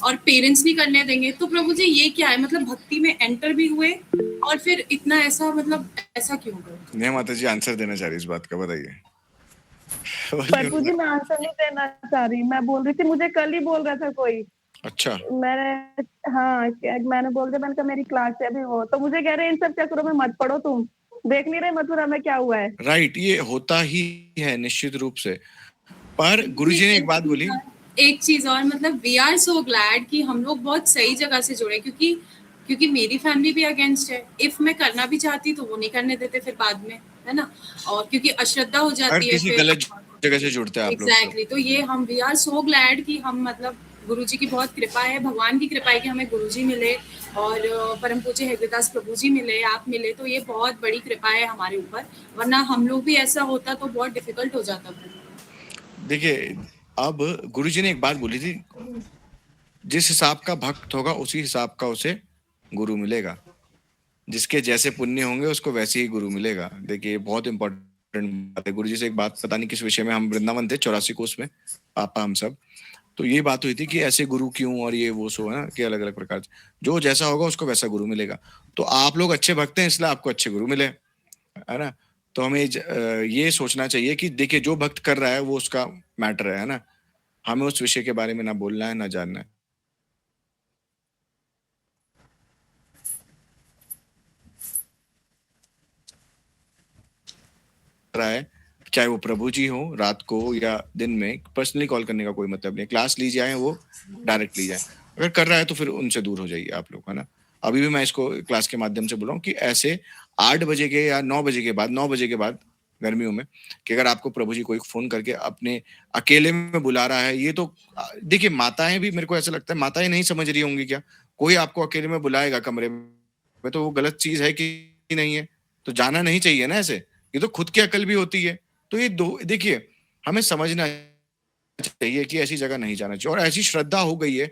और पेरेंट्स नहीं करने देंगे। तो प्रभु जी ये क्या है, मतलब भक्ति में एंटर भी हुए और फिर इतना ऐसा, मतलब ऐसा क्यों हो गया? नहीं माता जी आंसर देना चाह रही इस बात का, बताइए। प्रभु जी मैं आंसर नहीं देना चाह रही, मैं बोल रही थी, मुझे कल ही बोल रहा था कोई। अच्छा। मैंने बोल दिया, मैंने कहा मेरी क्लास से अभी हो, तो मुझे कह रहे हैं इन सब चक्करों में मत पड़ो, तुम देख नहीं रहे मथुरा में क्या हुआ है। राइट, ये होता ही है निश्चित रूप से। पर गुरुजी ने एक बात बोली, एक चीज और, मतलब वी आर सो ग्लैड कि हम लोग बहुत सही जगह से जुड़े, क्योंकि मेरी फैमिली भी अगेंस्ट है। इफ मैं करना भी चाहती तो वो नहीं करने देते फिर बाद में, है ना। और क्योंकि अश्रद्धा हो जाती है, फिर गलत जगह से जुड़ते हैं आप लोग। एग्जैक्टली। तो ये हम वी आर सो ग्लैड कि हम, मतलब गुरुजी की बहुत कृपा है, भगवान की कृपा है कि हमें गुरुजी मिले और परम पूज्य हृदयदास प्रभु जी मिले, आप मिले, तो ये बहुत बड़ी कृपा है हमारे ऊपर। वरना हम लोग भी ऐसा होता तो बहुत डिफिकल्ट हो जाता था। देखिए, अब गुरुजी ने एक बात बोली थी, जिस हिसाब का भक्त होगा उसी हिसाब का उसे गुरु मिलेगा। जिसके जैसे पुण्य होंगे उसको वैसे ही गुरु मिलेगा। देखिए बहुत इंपॉर्टेंट बात है। गुरुजी से एक बात, पता नहीं किस विषय में, हम वृंदावन थे 84 कोस में, पापा हम सब, तो ये बात हुई थी कि ऐसे गुरु क्यों और ये वो सो है ना, कि अलग अलग प्रकार से जो जैसा होगा उसको वैसा गुरु मिलेगा। तो आप लोग अच्छे भक्त हैं इसलिए आपको अच्छे गुरु मिले, है ना। तो हमें ये सोचना चाहिए कि देखिए जो भक्त कर रहा है वो उसका मैटर है ना, हमें उस विषय के बारे में ना बोलना है ना जानना है। रहा है चाहे वो प्रभु जी हो रात को या दिन में, पर्सनली कॉल करने का कोई मतलब नहीं। क्लास ली जाए वो डायरेक्ट ली जाए, अगर कर रहा है तो फिर उनसे दूर हो जाइए आप लोग, है ना। अभी भी मैं इसको क्लास के माध्यम से बोल रहा हूँ कि ऐसे 8 बजे के या 9 बजे के बाद, 9 बजे के बाद गर्मियों में, कि अगर आपको प्रभु जी कोई फोन करके अपने अकेले में बुला रहा है, ये तो देखिए माताएं भी, मेरे को ऐसा लगता है माताएं नहीं समझ रही होंगी क्या, कोई आपको अकेले में बुलाएगा कमरे में तो वो गलत चीज है कि नहीं है, तो जाना नहीं चाहिए ना ऐसे, ये तो खुद की अकल भी होती है। तो ये दो देखिए हमें समझना चाहिए कि ऐसी जगह नहीं जाना चाहिए, और ऐसी श्रद्धा हो गई है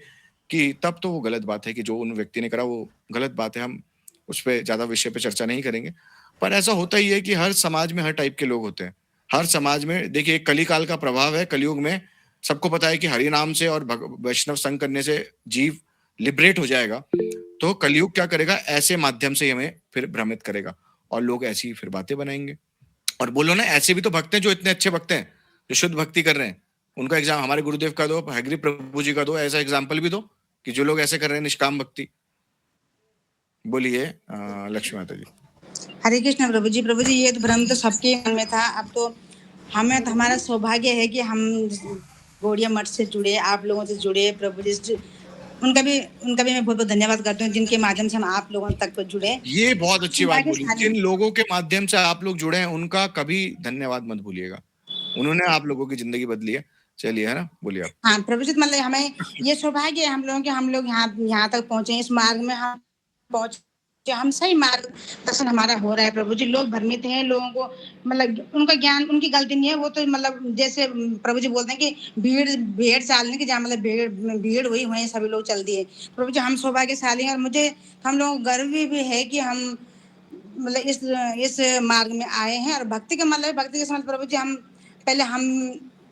कि तब तो वो गलत बात है कि जो उन व्यक्ति ने करा वो गलत बात है। हम उस पे ज्यादा विषय पे चर्चा नहीं करेंगे, पर ऐसा होता ही है कि हर समाज में हर टाइप के लोग होते हैं। हर समाज में देखिए कलिकाल का प्रभाव है, कलयुग में सबको पता है कि हरि नाम से और वैष्णव संग करने से जीव लिबरेट हो जाएगा। तो कलयुग क्या करेगा, ऐसे माध्यम से हमें फिर भ्रमित करेगा और लोग ऐसी फिर बातें बनाएंगे। और बोलो ना, ऐसे भी तो भक्त हैं जो इतने अच्छे भक्त हैं जो शुद्ध भक्ति कर रहे हैं, उनका एग्जाम हमारे गुरुदेव का दो, हयग्रीव प्रभु जी का दो, ऐसा एग्जाम्पल भी दो कि जो लोग ऐसे कर रहे हैं निष्काम भक्ति। बोलिए लक्ष्मी माता जी। हरे कृष्ण प्रभु जी ये तो भ्रम तो सबके मन में था। अब तो हमें तो हमारा सौभाग्य है कि हम गौड़िया मठ से जुड़े, आप लोगों से जुड़े, प्रभु जी से उनका भी मैं बहुत बहुत धन्यवाद करती हूँ जिनके माध्यम से हम आप लोगों तक जुड़े। ये बहुत अच्छी बात बोली, जिन लोगों के माध्यम से आप लोग जुड़े हैं उनका कभी धन्यवाद मत भूलिएगा, उन्होंने आप लोगों की जिंदगी बदली है। चलिए, है ना, बोलिए आप। हाँ प्रभु जी, मतलब हमें ये सौभाग्य है हम लोगों के, हम लोग यहाँ तक पहुंचे, इस मार्ग में हम पहुंचे, हम सही मार्ग दर्शन हमारा हो रहा है। प्रभु जी लोग भ्रमित हैं, लोगों को मतलब उनका ज्ञान, उनकी गलती नहीं है, वो तो मतलब जैसे प्रभु जी बोलते हैं कि भीड़ चालने की जहाँ मतलब भीड़ हुई वहीं सभी लोग चल दिए। प्रभु जी हम सौभाग्यशाली हैं, और मुझे हम लोग गर्व भी है कि हम मतलब इस मार्ग में आए हैं। और भक्ति का मतलब भक्ति के समय प्रभु जी हम पहले हम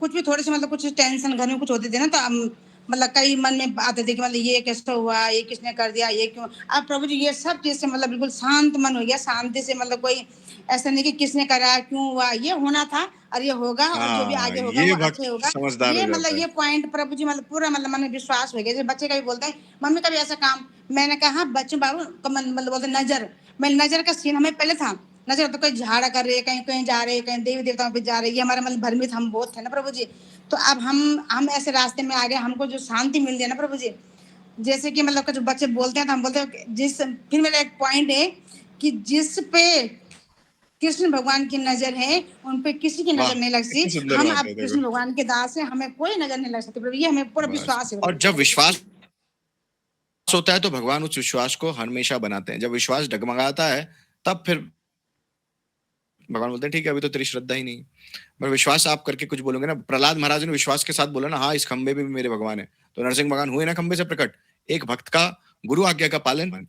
कुछ भी थोड़े से मतलब कुछ टेंशन घर में कुछ होते थे ना, तो हम मतलब कई मन में आते थे कि मतलब ये कैसे हुआ, ये किसने कर दिया, ये क्यों। अब प्रभु जी ये सब चीज से मतलब बिल्कुल शांत मन हो गया, शांति से, मतलब कोई ऐसा नहीं कि किसने करा, क्यों हुआ, ये होना था और ये होगा, और जो भी आगे होगा वो अच्छे होगा। समझदार ये हो मतलब जाता है। ये पॉइंट प्रभु जी मतलब पूरा मतलब मन में विश्वास हो गया। जैसे बच्चे का भी बोलते हैं मम्मी कभी ऐसा काम, मैंने कहा बच्चे बाबू मतलब बोलते नजर, मैं नजर का सीन हमें पहले था, नजर तो कोई झाड़ा कर रहे, कहीं कहीं जा रहे, कहीं देवी देवताओं पे जा रहे, ये हमारा मतलब भ्रमित हम बहुत थे ना प्रभु जी। तो अब हम ऐसे रास्ते में आ गए, हमको जो शांति मिल गई ना प्रभु जी, जैसे कि मतलब कुछ बच्चे बोलते हैं तो हम बोलते हैं जिस, फिर मेरा एक पॉइंट है कि जिस पे कृष्ण भगवान की नजर है उन पे किसी की नजर नहीं लग सकती। हम अब कृष्ण भगवान के दास हैं, हमें कोई नजर नहीं लग सकती प्रभु, ये हमें पूरा विश्वास है। और जब विश्वास होता है तो भगवान उस विश्वास को हमेशा बनाते हैं। जब विश्वास डगमगाता है तब फिर भगवान बोलते हैं ठीक है अभी तो तेरी श्रद्धा ही नहीं, पर विश्वास आप करके कुछ बोलोगे ना। प्रहलाद महाराज ने विश्वास के साथ बोला ना, हाँ इस खंबे में भी मेरे भगवान है, तो नरसिंह भगवान हुए ना खंबे से प्रकट। एक भक्त का गुरु आज्ञा का पालन,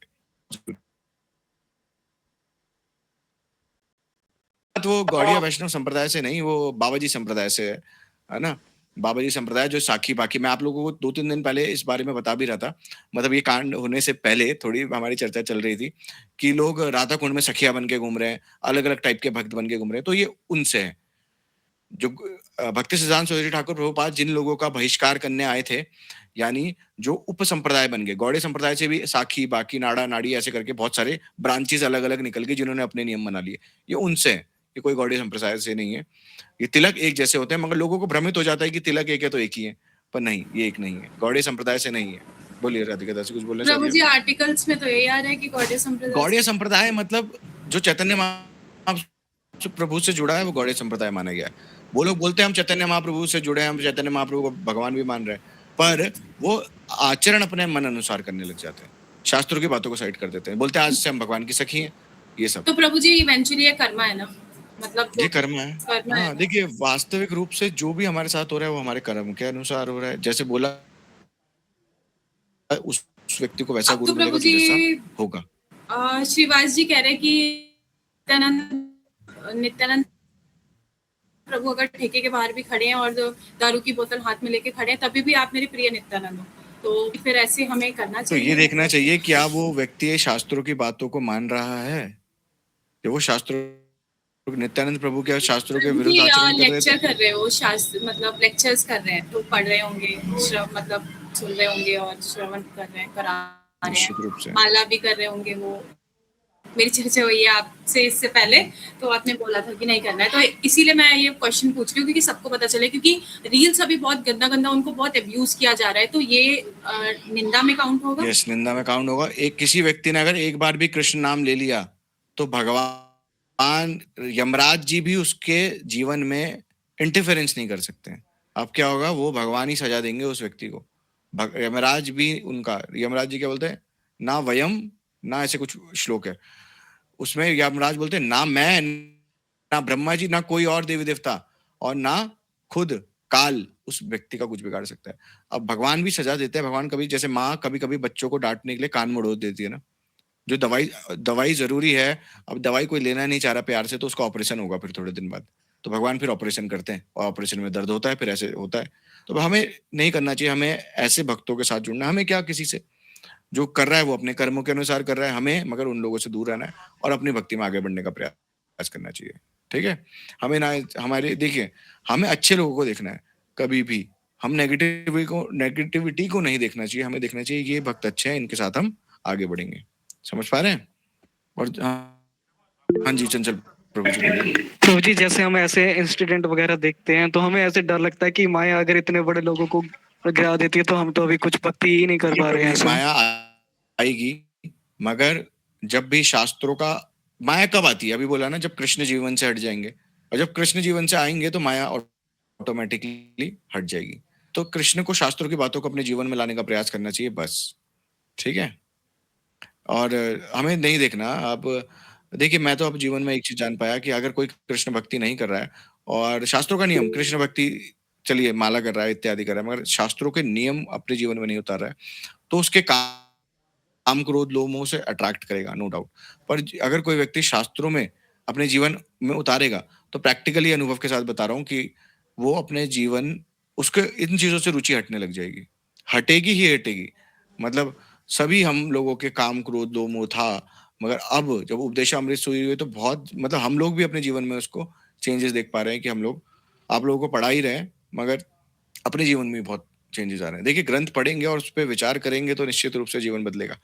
वो गौड़िया वैष्णव संप्रदाय से नहीं, वो बाबाजी संप्रदाय से है ना। बाबाजी संप्रदाय जो साखी बाकी, मैं आप लोगों को 2-3 दिन पहले इस बारे में बता भी रहा था, मतलब ये कांड होने से पहले थोड़ी हमारी चर्चा चल रही थी कि लोग राधा कुंड में सखिया बन के घूम रहे हैं, अलग अलग टाइप के भक्त बन के घूम रहे हैं। तो ये उनसे है जो भक्ति सिद्धांत सरस्वती ठाकुर प्रभुपाद जिन लोगों का बहिष्कार करने आए थे, यानी जो उप संप्रदाय बन गए, गौड़े संप्रदाय से भी साखी बाकी नाड़ा नाड़ी ऐसे करके बहुत सारे ब्रांचेस अलग अलग निकल गए जिन्होंने अपने नियम बना लिए, ये उनसे है, ये कोई गौड़े संप्रदाय से नहीं है। ये तिलक एक जैसे होते हैं, मगर लोगों को भ्रमित हो जाता है कि तिलक एक है तो एक ही है, पर नहीं, ये एक नहीं है, गौड़े संप्रदाय से नहीं है। बोलिए राधिका दास कुछ बोलना प्रभु जी आर्टिकल्स में तो यही आ रहा है कि गौड़ीय संप्रदाय मतलब जो चैतन्य महाप्रभु प्रभु से जुड़ा है वो गौड़ीय संप्रदाय माना गया है। वो लोग बोलते हैं हम चैतन्य महाप्रभु से जुड़े हैं, हम चैतन्य महाप्रभु को भगवान भी मान रहे हैं, पर वो आचरण अपने मन अनुसार करने लग जाते हैं, शास्त्रों की बातों को साइड कर देते हैं, बोलते हैं आज से हम भगवान की सखी हैं, ये सब। तो प्रभु जी इवेंचुअली ये कर्म है ना, मतलब ये कर्म है। हाँ देखिए वास्तविक रूप से जो भी हमारे साथ हो रहा है वो हमारे कर्म के अनुसार हो रहा है। जैसे बोला उस व्यक्ति को वैसा गुरु मिलेगा जैसा होगा। श्रीवास जी कह रहे कि नित्यानंद प्रभु अगर ठेके के बाहर भी खड़े हैं और दारू की बोतल हाथ में लेके खड़े हैं, तभी भी आप मेरे प्रिय नित्यानंद हो। तो फिर ऐसे हमें करना तो चाहिए। ये देखना चाहिए क्या वो व्यक्ति शास्त्रों की बातों को मान रहा है, कि वो शास्त्रों, नित्यानंद प्रभु क्या शास्त्रों के विरुद्ध आचरण कर रहे लेक्चर थे? कर रहे हो, शास्त्र मतलब लेक्चर्स कर रहे हैं, तो पढ़ रहे होंगे, मतलब सुन रहे होंगे और श्रवण कर रहे हैं, करा रहे निश्चित रूप हैं, से। माला भी कर रहे होंगे। वो मेरी चर्चा हुई है आपसे इससे पहले, तो आपने बोला था कि नहीं करना है, तो इसीलिए मैं ये क्वेश्चन पूछ रही हूँ, क्योंकि सबको पता चले, क्योंकि रील्स अभी बहुत गंदा गंदा उनको बहुत अब्यूज किया जा रहा है, तो ये निंदा में काउंट होगा? यस, निंदा में काउंट होगा। एक किसी व्यक्ति ने अगर एक बार भी कृष्ण नाम ले लिया तो भगवान यमराज जी भी उसके जीवन में इंटरफेरेंस नहीं कर सकते हैं। अब क्या होगा, वो भगवान ही सजा देंगे उस व्यक्ति को। यमराज भी उनका, यमराज जी क्या बोलते हैं, ना वयम, ना ऐसे कुछ श्लोक है उसमें, यमराज बोलते हैं ना मैं, ना ब्रह्मा जी, ना कोई और देवी देवता, और ना खुद काल उस व्यक्ति का कुछ बिगाड़ सकता है। अब भगवान भी सजा देते हैं। भगवान कभी, जैसे माँ कभी कभी बच्चों को डांटने के लिए कान मरोड़ देती है ना, जो दवाई जरूरी है। अब दवाई कोई लेना नहीं चाह रहा प्यार से, तो उसका ऑपरेशन होगा फिर थोड़े दिन बाद, तो भगवान फिर ऑपरेशन करते हैं, और ऑपरेशन में दर्द होता है, फिर ऐसे होता है। तो हमें नहीं करना चाहिए, हमें ऐसे भक्तों के साथ जुड़ना। हमें क्या, किसी से जो कर रहा है वो अपने कर्मों के अनुसार कर रहा है, हमें मगर उन लोगों से दूर रहना है और अपनी भक्ति में आगे बढ़ने का प्रयास करना चाहिए। ठीक है, हमें ना, हमारे देखिए, हमें अच्छे लोगों को देखना है, कभी भी हम नेगेटिविटी को नहीं देखना चाहिए। हमें देखना चाहिए ये भक्त अच्छे हैं, इनके साथ हम आगे बढ़ेंगे। समझ पा रहे हैं? और हाँ जी, चंचल प्रभु जी बोलिए। प्रभु जी, जैसे हम ऐसे इंसिडेंट वगैरह देखते हैं तो हमें ऐसे डर लगता है कि माया अगर इतने बड़े लोगों को गिरा देती है तो हम तो अभी कुछ भक्ति ही नहीं कर पा रहे हैं। माया आएगी, मगर जब भी शास्त्रों का, माया कब आती है, अभी बोला ना, जब कृष्ण जीवन से हट जाएंगे, और जब कृष्ण जीवन से आएंगे तो माया ऑटोमेटिकली हट जाएगी। तो कृष्ण को, शास्त्रों की बातों को अपने जीवन में लाने का प्रयास करना चाहिए बस। ठीक है, और हमें नहीं देखना। अब देखिए, मैं तो अब जीवन में एक चीज जान पाया कि अगर कोई कृष्ण भक्ति नहीं कर रहा है, और शास्त्रों का नियम, कृष्ण भक्ति चलिए माला कर रहा है, इत्यादि कर रहा है, मगर शास्त्रों के नियम अपने जीवन में नहीं उतार रहा है, तो उसके काम क्रोध लोभ मोह से अट्रैक्ट करेगा, नो डाउट। पर अगर कोई व्यक्ति शास्त्रों में अपने जीवन में उतारेगा, तो प्रैक्टिकली अनुभव के साथ बता रहा हूँ कि वो अपने जीवन, उसके इन चीजों से रुचि हटने लग जाएगी, हटेगी ही हटेगी। मतलब सभी हम लोगों के काम क्रोध लोभ मोह था, मगर अब जब उपदेशामृत सुई हुई तो बहुत, मतलब हम लोग भी अपने जीवन में उसको चेंजेस देख पा रहे हैं, कि हम लोग आप लोगों को पढ़ा ही रहे हैं, मगर अपने जीवन में बहुत चेंजेस आ रहे हैं। देखिए, ग्रंथ पढ़ेंगे और उस पर विचार करेंगे तो निश्चित रूप से जीवन बदलेगा।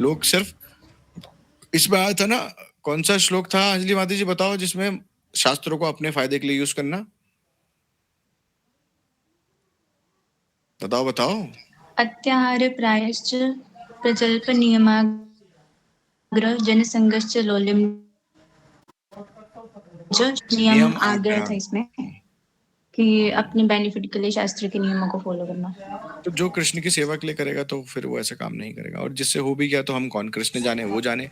लोग सिर्फ, इसमें आया था ना, कौन सा श्लोक था अंजलि माता जी, बताओ, जिसमें शास्त्रों को अपने फायदे के लिए यूज करना, बताओ बताओ। अत्याहार प्रायश्च प्रजल्प नियमाग्रह जनसंगश्च लोल्यम, जो नियम आग्रह था इसमें कि अपने बेनिफिट के लिए शास्त्र के नियमों को फॉलो करना। तो जो कृष्ण की सेवा के लिए करेगा तो फिर वो ऐसा काम नहीं करेगा, और जिससे हो भी गया तो हम कौन, कृष्ण जाने, वो जाने।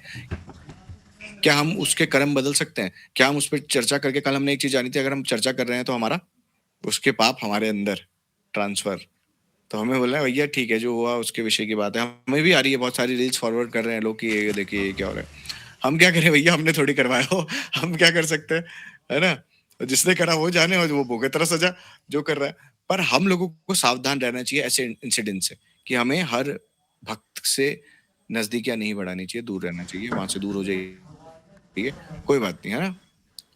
क्या हम उसके कर्म बदल सकते हैं? क्या हम उस पर चर्चा करके, कल हमने एक चीज जानी थी, अगर हम चर्चा कर रहे हैं तो हमारा उसके पाप हमारे अंदर ट्रांसफर, तो हमें बोलना है भैया ठीक है, जो हुआ उसके विषय की बात है। हमें भी आ रही है, बहुत सारी रील्स फॉरवर्ड कर रहे हैं लोग कि ये देखिए ये क्या हो रहा है। हम क्या करें भैया, हमने थोड़ी करवाया हो, हम क्या कर सकते हैं, है ना? जिसने करा वो जाने, और वो भोगे तरह सजा जो कर रहा है। पर हम लोगों को सावधान रहना चाहिए ऐसे इंसिडेंट से, कि हमें हर भक्त से नजदीकियां नहीं बढ़ानी चाहिए, दूर रहना चाहिए, वहां से दूर हो जाइए, कोई बात नहीं, है ना?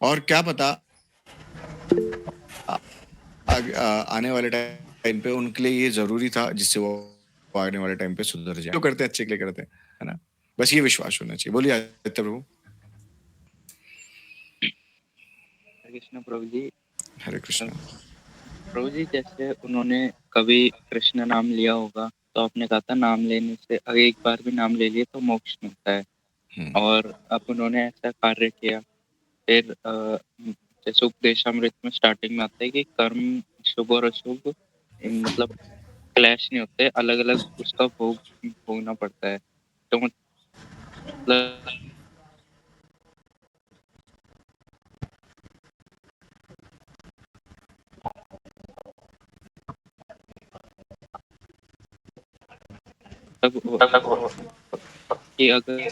और क्या पता आने वाले टाइम पे उनके लिए ये जरूरी था, जिससे वो आने वाले टाइम पे सुधर जाए। जो करते हैं अच्छे के लिए करते हैं, है ना? बस ये विश्वास होना चाहिए। बोलिए आदित्य प्रभु। हरे कृष्ण प्रभु जी। हरे कृष्ण प्रभु जी, जैसे उन्होंने कभी कृष्ण नाम लिया होगा, तो आपने कहा था नाम लेने से, अगर एक बार भी नाम ले लिए तो मोक्ष मिलता है, और अब उन्होंने ऐसा कार्य किया। फिर जैसे उपदेशामृत में स्टार्टिंग में आता है कि कर्म शुभ और अशुभ मतलब क्लैश नहीं होते, अलग अलग उसका भोगना पड़ता है। तो मतलब कि अगर